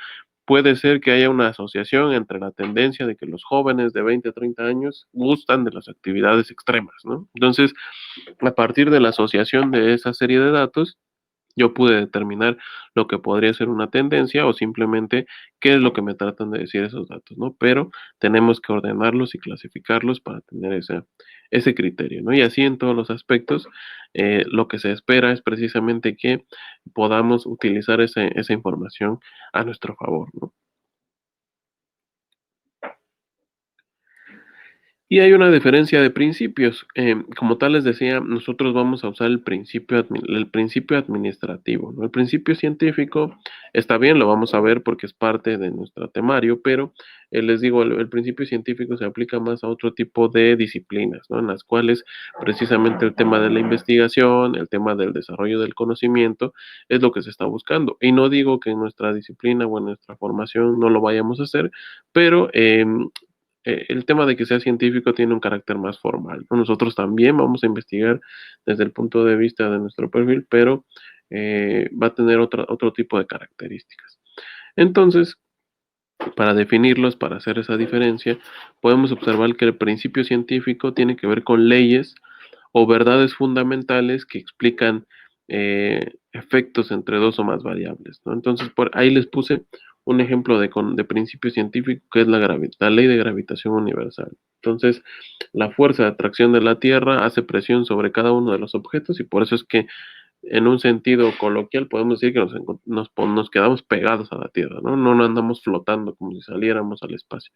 puede ser que haya una asociación entre la tendencia de que los jóvenes de 20 a 30 años gustan de las actividades extremas, ¿no? Entonces, a partir de la asociación de esa serie de datos, yo pude determinar lo que podría ser una tendencia o simplemente qué es lo que me tratan de decir esos datos, ¿no? Pero tenemos que ordenarlos y clasificarlos para tener ese criterio, ¿no? Y así en todos los aspectos, lo que se espera es precisamente que podamos utilizar esa información a nuestro favor, ¿no? Y hay una diferencia de principios. Como tal les decía, nosotros vamos a usar el principio administrativo, ¿no? El principio científico está bien, lo vamos a ver porque es parte de nuestro temario, pero les digo, el principio científico se aplica más a otro tipo de disciplinas, ¿no? En las cuales precisamente el tema de la investigación, el tema del desarrollo del conocimiento es lo que se está buscando. Y no digo que en nuestra disciplina o en nuestra formación no lo vayamos a hacer, pero el tema de que sea científico tiene un carácter más formal, ¿no? Nosotros también vamos a investigar desde el punto de vista de nuestro perfil, pero va a tener otro tipo de características. Entonces, para definirlos, para hacer esa diferencia, podemos observar que el principio científico tiene que ver con leyes o verdades fundamentales que explican efectos entre dos o más variables, ¿no? Entonces, por ahí les puse un ejemplo de principio científico que es la ley de gravitación universal. Entonces, la fuerza de atracción de la Tierra hace presión sobre cada uno de los objetos, y por eso es que en un sentido coloquial podemos decir que nos quedamos pegados a la Tierra, ¿no? No andamos flotando como si saliéramos al espacio.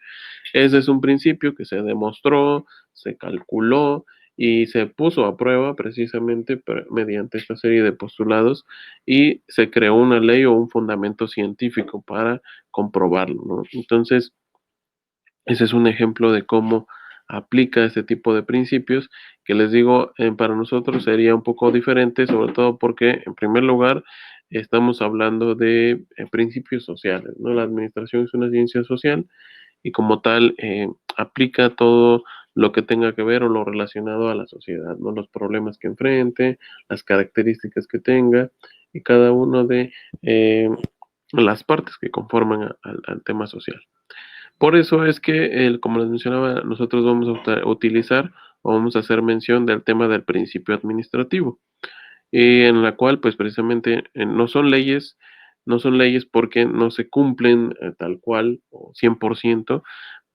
Ese es un principio que se demostró, se calculó y se puso a prueba precisamente mediante esta serie de postulados, y se creó una ley o un fundamento científico para comprobarlo, ¿no? Entonces, ese es un ejemplo de cómo aplica este tipo de principios, que les digo, para nosotros sería un poco diferente, sobre todo porque, en primer lugar, estamos hablando de principios sociales, ¿no? La administración es una ciencia social, y como tal aplica todo lo que tenga que ver o lo relacionado a la sociedad, ¿no? Los problemas que enfrente, las características que tenga, y cada uno de las partes que conforman al tema social. Por eso es que, como les mencionaba, nosotros vamos a utilizar o vamos a hacer mención del tema del principio administrativo, en la cual, pues precisamente, no son leyes porque no se cumplen tal cual o 100%,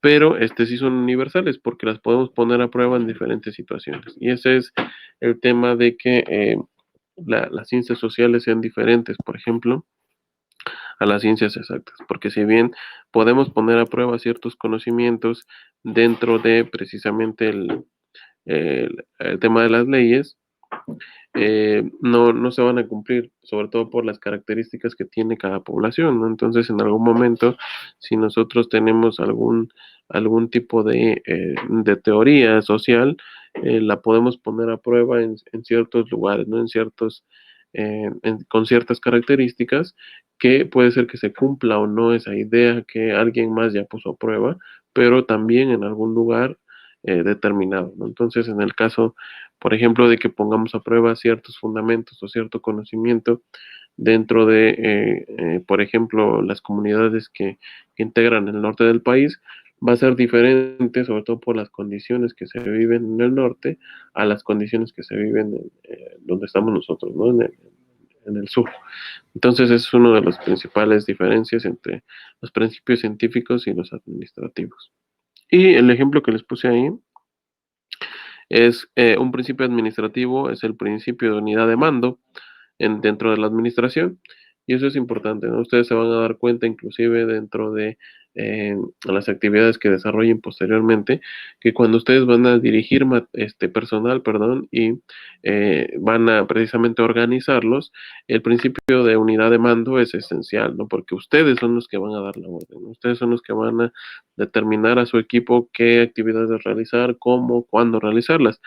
pero sí son universales porque las podemos poner a prueba en diferentes situaciones. Y ese es el tema de que las ciencias sociales sean diferentes, por ejemplo, a las ciencias exactas, porque si bien podemos poner a prueba ciertos conocimientos dentro de precisamente el tema de las leyes, no se van a cumplir, sobre todo por las características que tiene cada población, ¿no? Entonces, en algún momento, si nosotros tenemos algún tipo de teoría social, la podemos poner a prueba en ciertos lugares, ¿no? Con ciertas características, que puede ser que se cumpla o no esa idea que alguien más ya puso a prueba, pero también en algún lugar determinado, ¿no? Entonces, en el caso, por ejemplo, de que pongamos a prueba ciertos fundamentos o cierto conocimiento dentro de, por ejemplo, las comunidades que integran el norte del país, va a ser diferente, sobre todo por las condiciones que se viven en el norte, a las condiciones que se viven donde estamos nosotros, ¿no? En el sur. Entonces, es una de las principales diferencias entre los principios científicos y los administrativos. Y el ejemplo que les puse ahí es un principio administrativo, es el principio de unidad de mando dentro de la administración, y eso es importante, ¿no? Ustedes se van a dar cuenta, inclusive dentro de a las actividades que desarrollen posteriormente, que cuando ustedes van a dirigir personal, perdón, y van a precisamente organizarlos, el principio de unidad de mando es esencial, ¿no? Porque ustedes son los que van a dar la orden, ¿no? Ustedes son los que van a determinar a su equipo qué actividades realizar, cómo, cuándo realizarlas.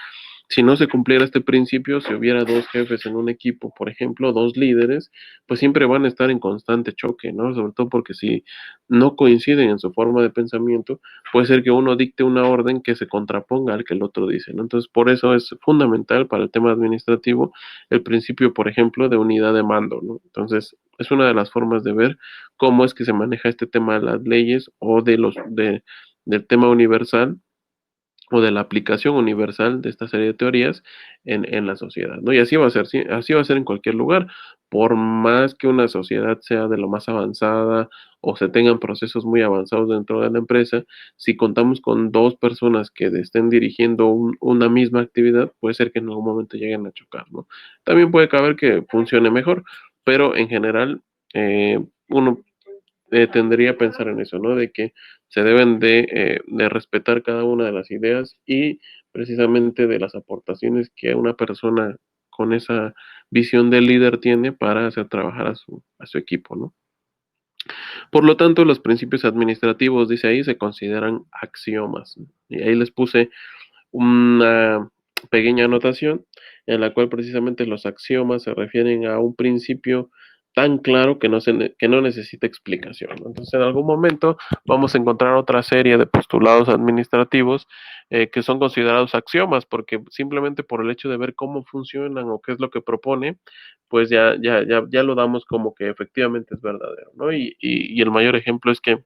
Si no se cumpliera este principio, si hubiera dos jefes en un equipo, por ejemplo, dos líderes, pues siempre van a estar en constante choque, ¿no? Sobre todo porque si no coinciden en su forma de pensamiento, puede ser que uno dicte una orden que se contraponga al que el otro dice, ¿no? Entonces, por eso es fundamental para el tema administrativo el principio, por ejemplo, de unidad de mando, ¿no? Entonces, es una de las formas de ver cómo es que se maneja este tema de las leyes o del tema universal o de la aplicación universal de esta serie de teorías en la sociedad, ¿no? Y así va a ser, sí, así va a ser en cualquier lugar, por más que una sociedad sea de lo más avanzada o se tengan procesos muy avanzados dentro de la empresa, si contamos con dos personas que estén dirigiendo una misma actividad, puede ser que en algún momento lleguen a chocar, ¿no? También puede caber que funcione mejor, pero en general uno tendría a pensar en eso, ¿no? De que se deben de respetar cada una de las ideas y precisamente de las aportaciones que una persona con esa visión del líder tiene para hacer trabajar a su equipo, ¿no? Por lo tanto, los principios administrativos, dice ahí, se consideran axiomas. Y ahí les puse una pequeña anotación en la cual precisamente los axiomas se refieren a un principio tan claro que no necesita explicación, ¿no? Entonces, en algún momento vamos a encontrar otra serie de postulados administrativos que son considerados axiomas, porque simplemente por el hecho de ver cómo funcionan o qué es lo que propone, pues ya lo damos como que efectivamente es verdadero, ¿no? Y el mayor ejemplo es que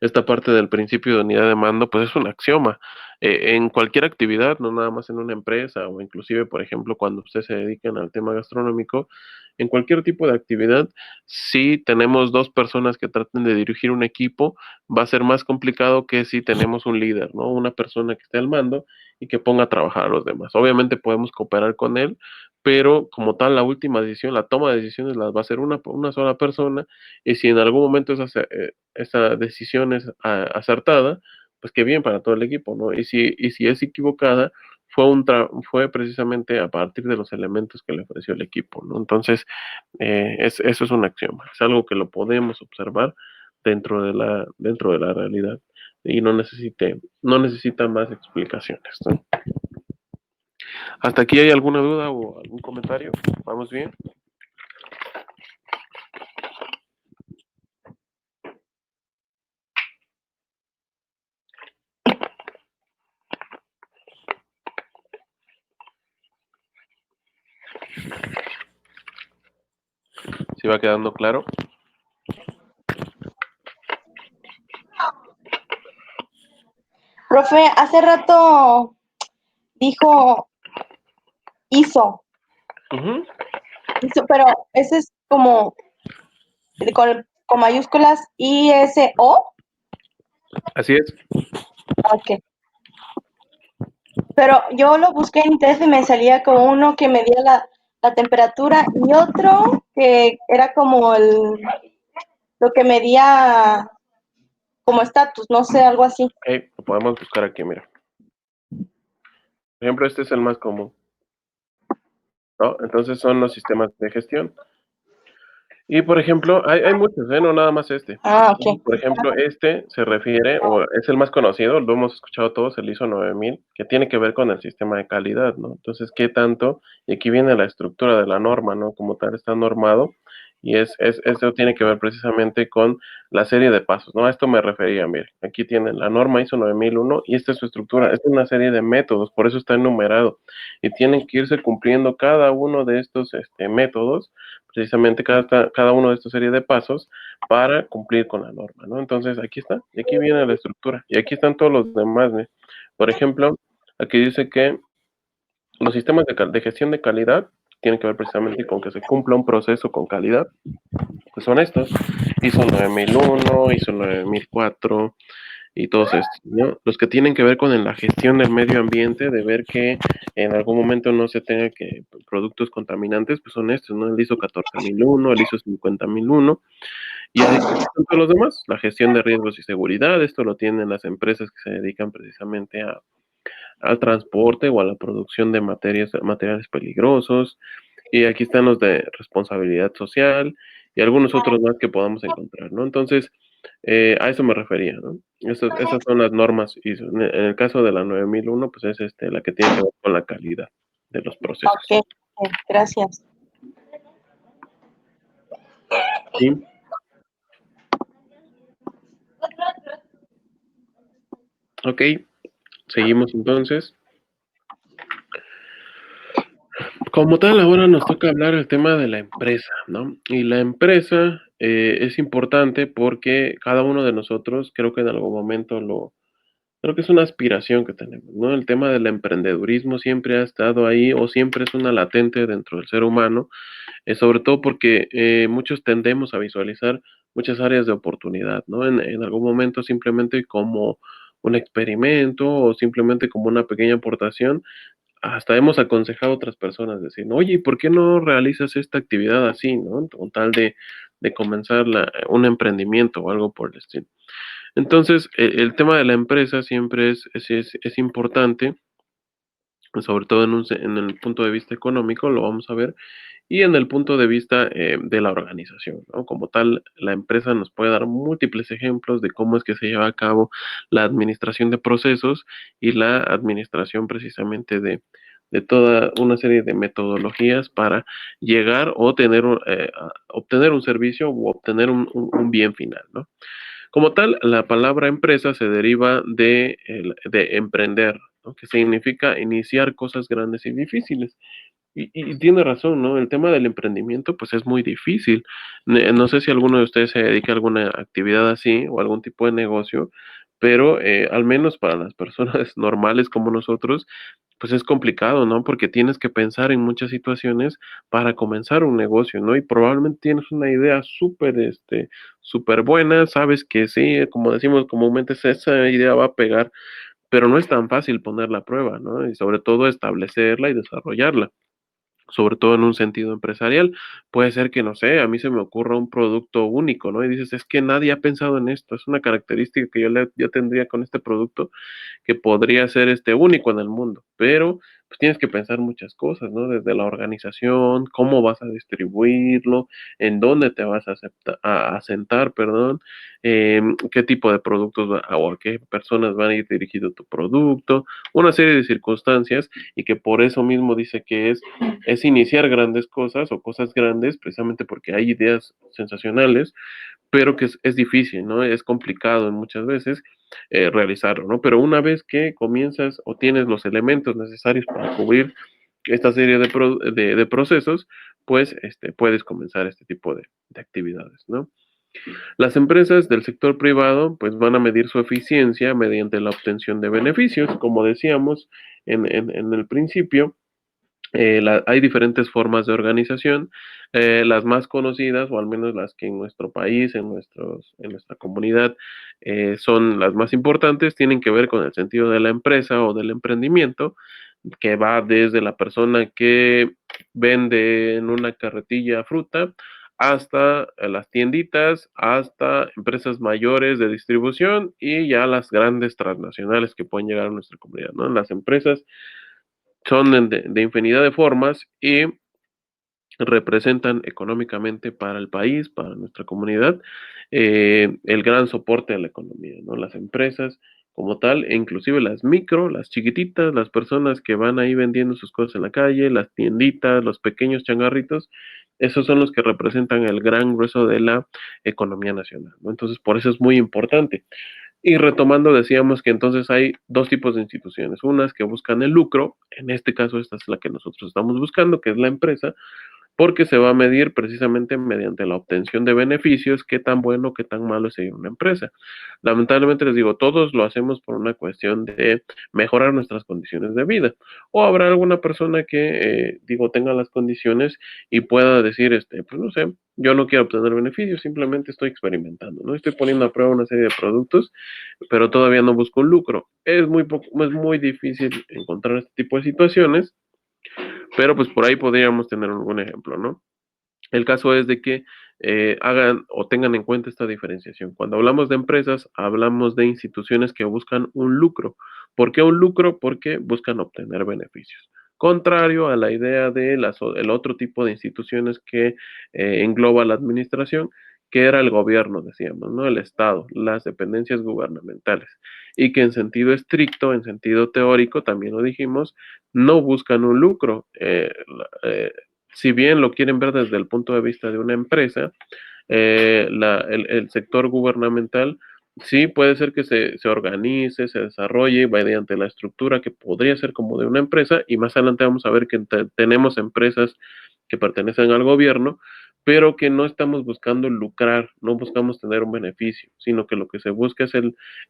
esta parte del principio de unidad de mando, pues es un axioma. En cualquier actividad, no nada más en una empresa o inclusive, por ejemplo, cuando ustedes se dedican al tema gastronómico, en cualquier tipo de actividad, si tenemos dos personas que traten de dirigir un equipo, va a ser más complicado que si tenemos un líder, ¿no? Una persona que esté al mando y que ponga a trabajar a los demás. Obviamente podemos cooperar con él, pero como tal, la última decisión, la toma de decisiones las va a hacer una sola persona, y si en algún momento esa decisión es acertada, pues qué bien para todo el equipo, ¿no? Y si es equivocada, fue precisamente a partir de los elementos que le ofreció el equipo, ¿no? Entonces, eso es un axioma, es algo que lo podemos observar dentro de la realidad y no necesita más explicaciones, ¿no? ¿Hasta aquí hay alguna duda o algún comentario? ¿Vamos bien? ¿Sí va quedando claro? Profe, hace rato dijo hizo, Ujú. pero ese es como con mayúsculas ISO. Así es. Ok. Pero yo lo busqué en internet y me salía como uno que medía la temperatura y otro que era como lo que medía como estatus, no sé, algo así. Okay, lo podemos buscar aquí, mira. Por ejemplo, este es el más común, ¿no? Entonces son los sistemas de gestión. Y por ejemplo, hay muchos, ¿eh? No nada más este. Ah, ok. Por ejemplo, este se refiere, o es el más conocido, lo hemos escuchado todos, el ISO 9000, que tiene que ver con el sistema de calidad, ¿no? Entonces, ¿qué tanto? Y aquí viene la estructura de la norma, ¿no? Como tal está normado, y eso tiene que ver precisamente con la serie de pasos, ¿no? A esto me refería, mire, aquí tienen la norma ISO 9001, y esta es su estructura, es una serie de métodos, por eso está enumerado, y tienen que irse cumpliendo cada uno de estos métodos, precisamente cada uno de estos serie de pasos para cumplir con la norma, ¿no? Entonces, aquí está, y aquí viene la estructura, y aquí están todos los demás, ¿no? Por ejemplo, aquí dice que los sistemas de gestión de calidad tienen que ver precisamente con que se cumpla un proceso con calidad, pues son estos, ISO 9001, ISO 9004, y todos estos, ¿no? Los que tienen que ver con la gestión del medio ambiente, de ver que en algún momento no se tenga que productos contaminantes, pues son estos, ¿no? El ISO 14001, el ISO 50001, Y así son todos los demás, la gestión de riesgos y seguridad, esto lo tienen las empresas que se dedican precisamente al transporte o a la producción de materiales peligrosos. Y aquí están los de responsabilidad social y algunos otros más que podamos encontrar, ¿no? Entonces, a eso me refería, ¿no? Esas son las normas ISO. En el caso de la 9001, pues es la que tiene que ver con la calidad de los procesos. Ok, gracias. ¿Sí? Ok, seguimos entonces. Como tal, ahora nos toca hablar el tema de la empresa, ¿no? Y la empresa es importante porque cada uno de nosotros, creo que en algún momento creo que es una aspiración que tenemos, ¿no? El tema del emprendedurismo siempre ha estado ahí o siempre es una latente dentro del ser humano, sobre todo porque muchos tendemos a visualizar muchas áreas de oportunidad, ¿no? En algún momento simplemente como un experimento o simplemente como una pequeña aportación hasta hemos aconsejado a otras personas, decir, oye, ¿y por qué no realizas esta actividad así, ¿no? Con tal de comenzar un emprendimiento o algo por el estilo. Entonces, el tema de la empresa siempre es importante, sobre todo en el punto de vista económico, lo vamos a ver, y en el punto de vista de la organización, ¿no? Como tal, la empresa nos puede dar múltiples ejemplos de cómo es que se lleva a cabo la administración de procesos y la administración precisamente de toda una serie de metodologías para llegar o obtener un servicio o obtener un bien final, ¿no? Como tal, la palabra empresa se deriva de emprender, ¿no? Que significa iniciar cosas grandes y difíciles. Y tiene razón, ¿no? El tema del emprendimiento, pues es muy difícil. No sé si alguno de ustedes se dedica a alguna actividad así o algún tipo de negocio, pero al menos para las personas normales como nosotros, pues es complicado, ¿no? Porque tienes que pensar en muchas situaciones para comenzar un negocio, ¿no? Y probablemente tienes una idea súper buena, sabes que sí, como decimos comúnmente, esa idea va a pegar, pero no es tan fácil ponerla a prueba, ¿no? Y sobre todo establecerla y desarrollarla, sobre todo en un sentido empresarial. Puede ser que, no sé, a mí se me ocurra un producto único, ¿no? Y dices, es que nadie ha pensado en esto, es una característica que yo tendría con este producto que podría ser único en el mundo, pero pues tienes que pensar muchas cosas, ¿no? Desde la organización, cómo vas a distribuirlo, en dónde te vas a asentar, perdón, qué tipo de productos o a qué personas van a ir dirigido tu producto, una serie de circunstancias y que por eso mismo dice que es iniciar grandes cosas o cosas grandes precisamente porque hay ideas sensacionales, pero que es difícil, ¿no? Es complicado muchas veces realizarlo, ¿no? Pero una vez que comienzas o tienes los elementos necesarios para cubrir esta serie de procesos, pues puedes comenzar este tipo de actividades, ¿no? Las empresas del sector privado pues van a medir su eficiencia mediante la obtención de beneficios, como decíamos en el principio. Hay diferentes formas de organización. Las más conocidas, o al menos las que en nuestro país, en nuestra comunidad, son las más importantes, tienen que ver con el sentido de la empresa o del emprendimiento, que va desde la persona que vende en una carretilla fruta hasta las tienditas, hasta empresas mayores de distribución y ya las grandes transnacionales que pueden llegar a nuestra comunidad, ¿no? Las empresas son de infinidad de formas y representan económicamente para el país, para nuestra comunidad, el gran soporte a la economía, ¿no? Las empresas como tal, e inclusive las micro, las chiquititas, las personas que van ahí vendiendo sus cosas en la calle, las tienditas, los pequeños changarritos, esos son los que representan el gran grueso de la economía nacional, ¿no? Entonces, por eso es muy importante. Y retomando, decíamos que entonces hay dos tipos de instituciones, unas que buscan el lucro, en este caso esta es la que nosotros estamos buscando, que es la empresa, porque se va a medir precisamente mediante la obtención de beneficios, qué tan bueno, qué tan malo es seguir una empresa. Lamentablemente les digo, todos lo hacemos por una cuestión de mejorar nuestras condiciones de vida. O habrá alguna persona que, tenga las condiciones y pueda decir, pues no sé, yo no quiero obtener beneficios, simplemente estoy experimentando, ¿no? Estoy poniendo a prueba una serie de productos, pero todavía no busco un lucro. Es muy difícil encontrar este tipo de situaciones, pero pues por ahí podríamos tener algún ejemplo, ¿no? El caso es de que hagan o tengan en cuenta esta diferenciación. Cuando hablamos de empresas, hablamos de instituciones que buscan un lucro. ¿Por qué un lucro? Porque buscan obtener beneficios. Contrario a la idea de el otro tipo de instituciones que engloba la administración, que era el gobierno, decíamos, ¿no? El Estado, las dependencias gubernamentales, y que en sentido estricto, en sentido teórico, también lo dijimos, no buscan un lucro. Si bien lo quieren ver desde el punto de vista de una empresa, el sector gubernamental sí puede ser que se organice, se desarrolle mediante la estructura que podría ser como de una empresa, y más adelante vamos a ver que tenemos empresas que pertenecen al gobierno, pero que no estamos buscando lucrar, no buscamos tener un beneficio, sino que lo que se busca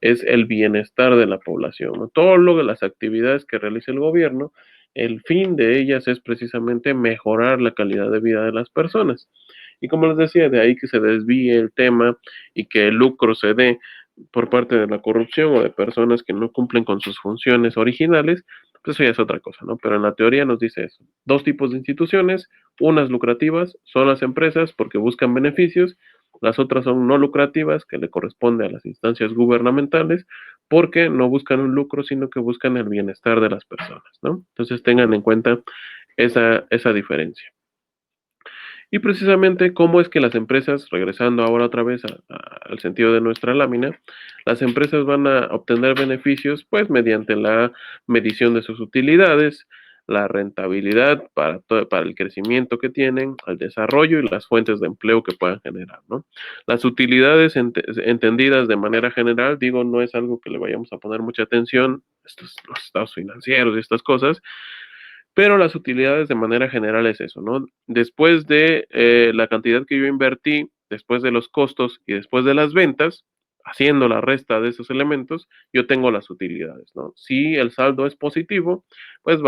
es el bienestar de la población, ¿no? Todo lo de las actividades que realiza el gobierno, el fin de ellas es precisamente mejorar la calidad de vida de las personas. Y como les decía, de ahí que se desvíe el tema y que el lucro se dé por parte de la corrupción o de personas que no cumplen con sus funciones originales, pues eso ya es otra cosa, ¿no? Pero en la teoría nos dice eso. Dos tipos de instituciones, unas lucrativas son las empresas porque buscan beneficios, las otras son no lucrativas, que le corresponde a las instancias gubernamentales, porque no buscan un lucro, sino que buscan el bienestar de las personas, ¿no? Entonces tengan en cuenta esa diferencia. Y precisamente cómo es que las empresas, regresando ahora otra vez al sentido de nuestra lámina, las empresas van a obtener beneficios pues mediante la medición de sus utilidades, la rentabilidad para el crecimiento que tienen, el desarrollo y las fuentes de empleo que puedan generar, ¿no? Las utilidades entendidas de manera general, digo, no es algo que le vayamos a poner mucha atención, los estados financieros y estas cosas, pero las utilidades de manera general es eso, ¿no? Después de la cantidad que yo invertí, después de los costos y después de las ventas, haciendo la resta de esos elementos, yo tengo las utilidades, ¿no? Si el saldo es positivo, pues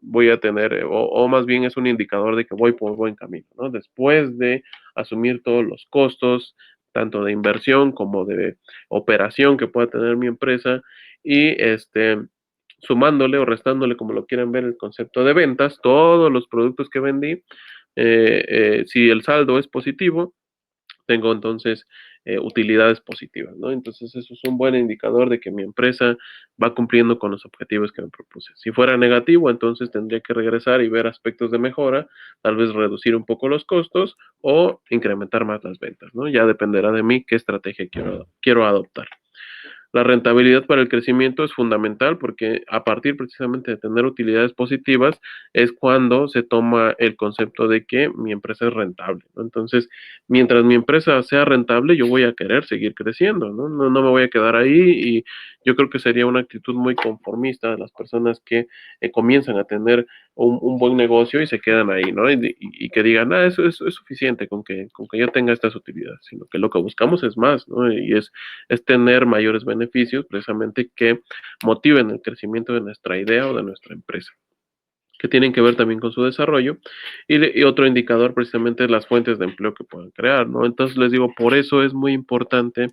voy a tener, o más bien es un indicador de que voy por buen camino, ¿no? Después de asumir todos los costos, tanto de inversión como de operación que pueda tener mi empresa, y sumándole o restándole, como lo quieran ver, el concepto de ventas, todos los productos que vendí, si el saldo es positivo, tengo entonces utilidades positivas, ¿no? Entonces eso es un buen indicador de que mi empresa va cumpliendo con los objetivos que me propuse. Si fuera negativo, entonces tendría que regresar y ver aspectos de mejora, tal vez reducir un poco los costos o incrementar más las ventas, ¿no? Ya dependerá de mí qué estrategia quiero adoptar. La rentabilidad para el crecimiento es fundamental porque a partir precisamente de tener utilidades positivas es cuando se toma el concepto de que mi empresa es rentable, ¿no? Entonces, mientras mi empresa sea rentable, yo voy a querer seguir creciendo, ¿no? No me voy a quedar ahí, y yo creo que sería una actitud muy conformista de las personas que comienzan a tener un buen negocio y se quedan ahí, ¿no? Y que digan, eso es suficiente con que yo tenga estas utilidades, sino que lo que buscamos es más, ¿no? Y es tener mayores beneficios precisamente que motiven el crecimiento de nuestra idea o de nuestra empresa, que tienen que ver también con su desarrollo, y otro indicador precisamente es las fuentes de empleo que puedan crear, ¿no? Entonces les digo, por eso es muy importante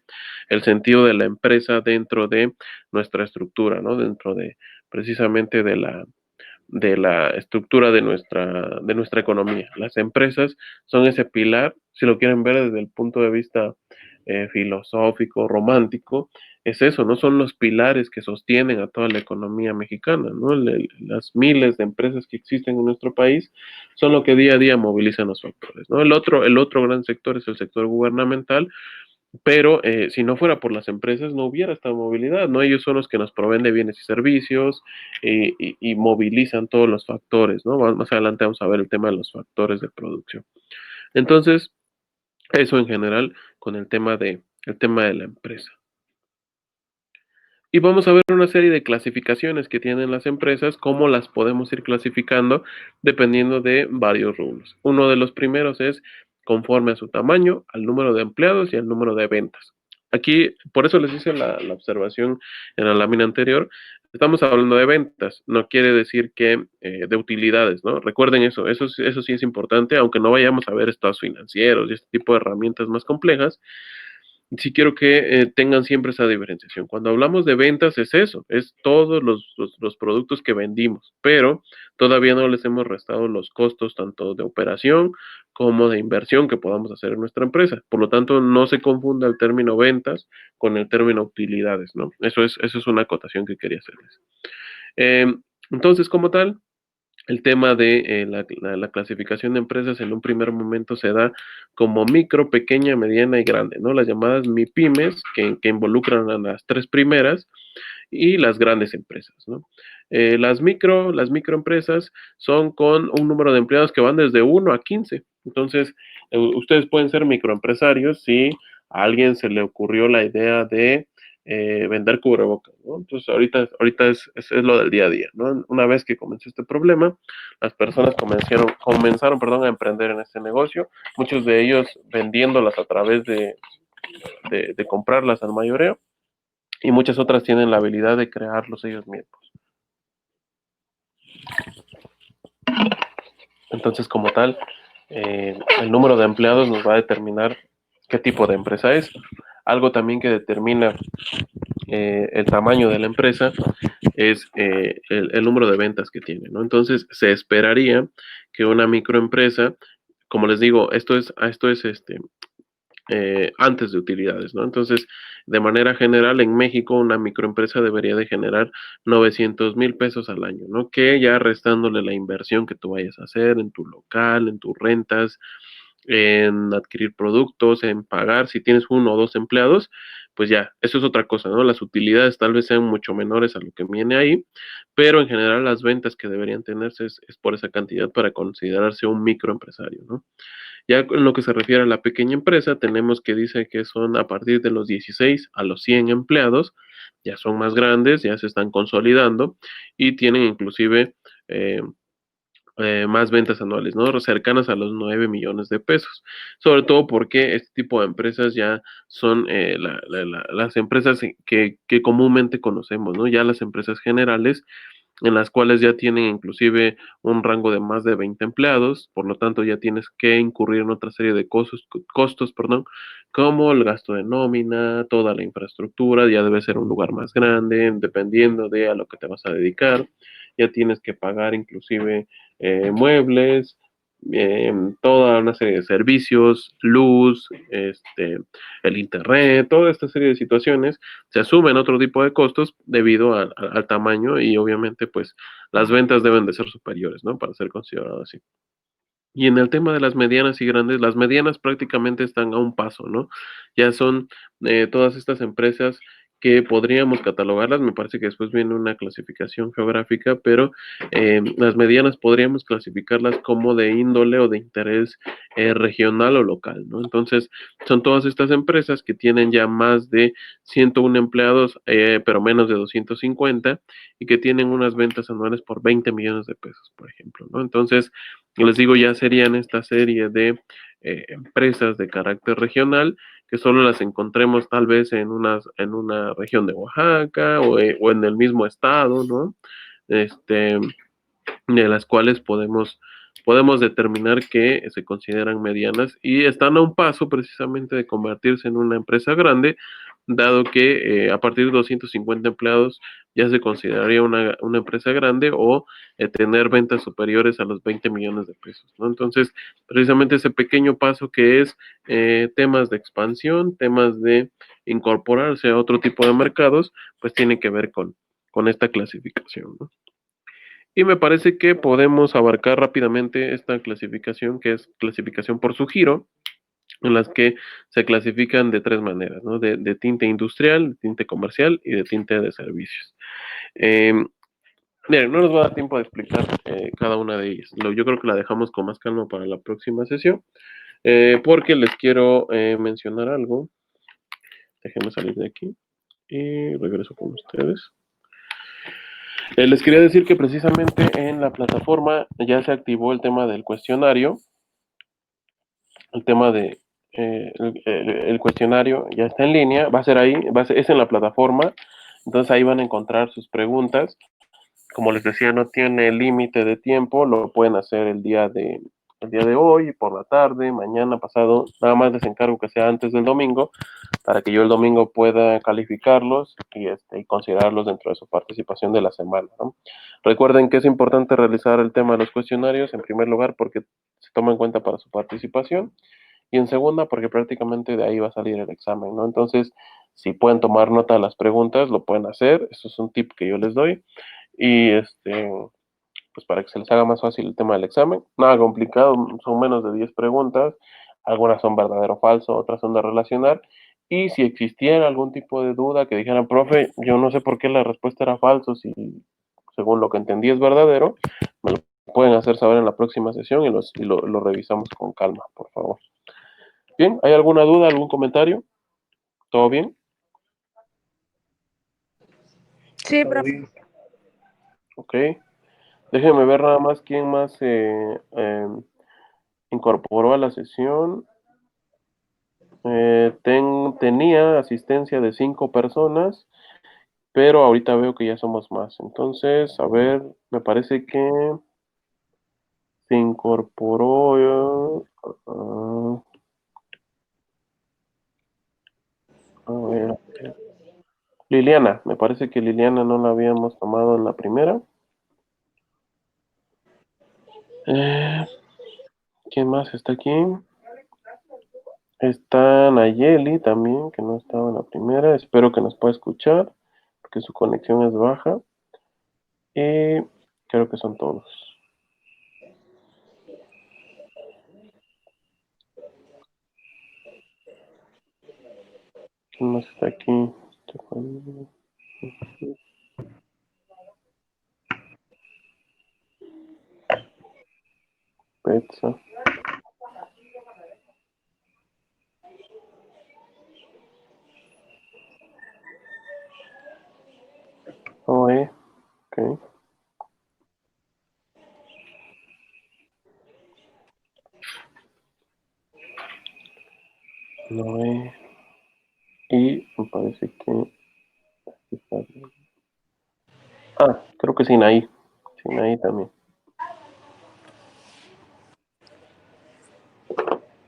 el sentido de la empresa dentro de nuestra estructura, ¿no? Dentro de precisamente de la estructura de nuestra economía. Las empresas son ese pilar, si lo quieren ver desde el punto de vista filosófico, romántico, es eso, ¿no? Son los pilares que sostienen a toda la economía mexicana, ¿no? Las miles de empresas que existen en nuestro país son lo que día a día movilizan los factores, ¿no? El otro gran sector es el sector gubernamental, pero si no fuera por las empresas no hubiera esta movilidad, ¿no? Ellos son los que nos proveen de bienes y servicios, y movilizan todos los factores, ¿no? Más adelante vamos a ver el tema de los factores de producción. Entonces, eso en general con el tema de la empresa. Y vamos a ver una serie de clasificaciones que tienen las empresas, cómo las podemos ir clasificando dependiendo de varios rubros. Uno de los primeros es conforme a su tamaño, al número de empleados y al número de ventas. Aquí, por eso les hice la observación en la lámina anterior, estamos hablando de ventas, no quiere decir que de utilidades, ¿no? Recuerden eso sí es importante, aunque no vayamos a ver estados financieros y este tipo de herramientas más complejas. sí quiero que tengan siempre esa diferenciación. Cuando hablamos de ventas es eso, es todos los productos que vendimos, pero todavía no les hemos restado los costos tanto de operación como de inversión que podamos hacer en nuestra empresa. Por lo tanto, no se confunda el término ventas con el término utilidades, ¿no? Eso es una acotación que quería hacerles. Entonces, como tal, el tema de la clasificación de empresas en un primer momento se da como micro, pequeña, mediana y grande, ¿no? Las llamadas MIPYMES, que involucran a las tres primeras, y las grandes empresas, ¿no? Las microempresas son con un número de empleados que van desde 1 a 15. Entonces, ustedes pueden ser microempresarios si a alguien se le ocurrió la idea de vender cubrebocas, ¿no? Entonces, ahorita es lo del día a día, ¿no? Una vez que comenzó este problema, las personas comenzaron, perdón, a emprender en este negocio, muchos de ellos vendiéndolas a través de comprarlas al mayoreo, y muchas otras tienen la habilidad de crearlos ellos mismos. Entonces, como tal, el número de empleados nos va a determinar qué tipo de empresa es. Algo también que determina el tamaño de la empresa es el número de ventas que tiene, ¿no? Entonces, se esperaría que una microempresa, como les digo, esto es antes de utilidades, ¿no? Entonces, de manera general, en México, una microempresa debería de generar 900,000 pesos al año, ¿no? Que ya restándole la inversión que tú vayas a hacer en tu local, en tus rentas, en adquirir productos, en pagar, si tienes uno o dos empleados, pues ya, eso es otra cosa, ¿no? Las utilidades tal vez sean mucho menores a lo que viene ahí, pero en general las ventas que deberían tenerse es por esa cantidad para considerarse un microempresario, ¿no? Ya en lo que se refiere a la pequeña empresa, tenemos que dice que son a partir de los 16 a los 100 empleados, ya son más grandes, ya se están consolidando y tienen inclusive más ventas anuales, ¿no? Cercanas a los 9 millones de pesos. Sobre todo porque este tipo de empresas ya son las empresas que comúnmente conocemos, ¿no? Ya las empresas generales en las cuales ya tienen inclusive un rango de más de 20 empleados, por lo tanto ya tienes que incurrir en otra serie de costos, perdón, como el gasto de nómina, toda la infraestructura, ya debe ser un lugar más grande, dependiendo de a lo que te vas a dedicar, ya tienes que pagar inclusive muebles, toda una serie de servicios, luz, el internet, toda esta serie de situaciones se asumen otro tipo de costos debido al tamaño y obviamente pues las ventas deben de ser superiores, ¿no? Para ser considerado así. Y en el tema de las medianas y grandes, las medianas prácticamente están a un paso, ¿no? Ya son todas estas empresas que podríamos catalogarlas, me parece que después viene una clasificación geográfica, pero las medianas podríamos clasificarlas como de índole o de interés regional o local, ¿no? Entonces, son todas estas empresas que tienen ya más de 101 empleados, pero menos de 250, y que tienen unas ventas anuales por 20 millones de pesos, por ejemplo, ¿no? Entonces, les digo, ya serían esta serie de empresas de carácter regional que solo las encontremos tal vez en una región de Oaxaca o en el mismo estado, ¿no? Este, de las cuales podemos determinar que se consideran medianas y están a un paso precisamente de convertirse en una empresa grande, dado que a partir de 250 empleados ya se consideraría una empresa grande o tener ventas superiores a los 20 millones de pesos, ¿no? Entonces, precisamente ese pequeño paso que es temas de expansión, temas de incorporarse a otro tipo de mercados, pues tiene que ver con esta clasificación, ¿no? Y me parece que podemos abarcar rápidamente esta clasificación, que es clasificación por su giro, en las que se clasifican de tres maneras, ¿no? De tinte industrial, de tinte comercial y de tinte de servicios. Eh, Miren, no nos va a dar tiempo de explicar cada una de ellas. Yo creo que la dejamos con más calma para la próxima sesión, porque les quiero mencionar algo. Déjenme salir de aquí y regreso con ustedes. Les quería decir que precisamente en la plataforma ya se activó el tema del cuestionario, el tema de el cuestionario ya está en línea, va a ser ahí, es en la plataforma, entonces ahí van a encontrar sus preguntas. Como les decía, no tiene límite de tiempo, lo pueden hacer el día el día de hoy, por la tarde, mañana, pasado, nada más les encargo que sea antes del domingo, para que yo el domingo pueda calificarlos y considerarlos dentro de su participación de la semana, ¿no? Recuerden que es importante realizar el tema de los cuestionarios, en primer lugar, porque se toma en cuenta para su participación, y en segunda, porque prácticamente de ahí va a salir el examen, ¿no? Entonces, si pueden tomar nota de las preguntas, lo pueden hacer, eso es un tip que yo les doy, y pues para que se les haga más fácil el tema del examen. Nada complicado, son menos de 10 preguntas, algunas son verdadero o falso, otras son de relacionar, y si existiera algún tipo de duda que dijeran, profe, yo no sé por qué la respuesta era falso, si según lo que entendí es verdadero, me lo pueden hacer saber en la próxima sesión y lo revisamos con calma, por favor. Bien, ¿hay alguna duda, algún comentario? ¿Todo bien? Sí, Todo profe. bien. Ok. Déjenme ver nada más quién más se incorporó a la sesión. Tenía asistencia de 5 personas, pero ahorita veo que ya somos más. Entonces, a ver, me parece que se incorporó. A ver, Liliana, me parece que Liliana no la habíamos tomado en la primera. Eh, ¿Quién más está aquí? Está Nayeli también, que no estaba en la primera. Espero que nos pueda escuchar, porque su conexión es baja. Y creo que son todos. ¿Quién más está aquí? Petsa. Noé. Ok. Noé. Y me parece que... Ah, creo que Sinaí. Sinaí también.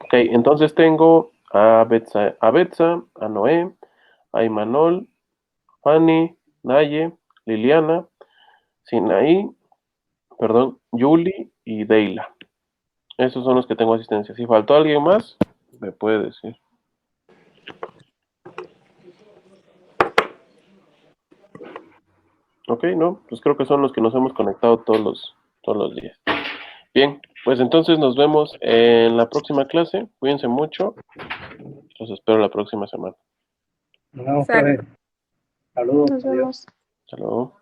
Ok, entonces tengo a Betsa, a Noé, a Imanol, Fanny, Naye, Liliana, Sinaí, perdón, Yuli y Deila. Esos son los que tengo asistencia. Si faltó alguien más, me puede decir. Ok, no, pues creo que son los que nos hemos conectado todos los días. Bien, pues entonces nos vemos en la próxima clase. Cuídense mucho. Los espero la próxima semana. Nos vemos, Sale. profe. Saludos. Nos Adiós. vemos. Hasta luego.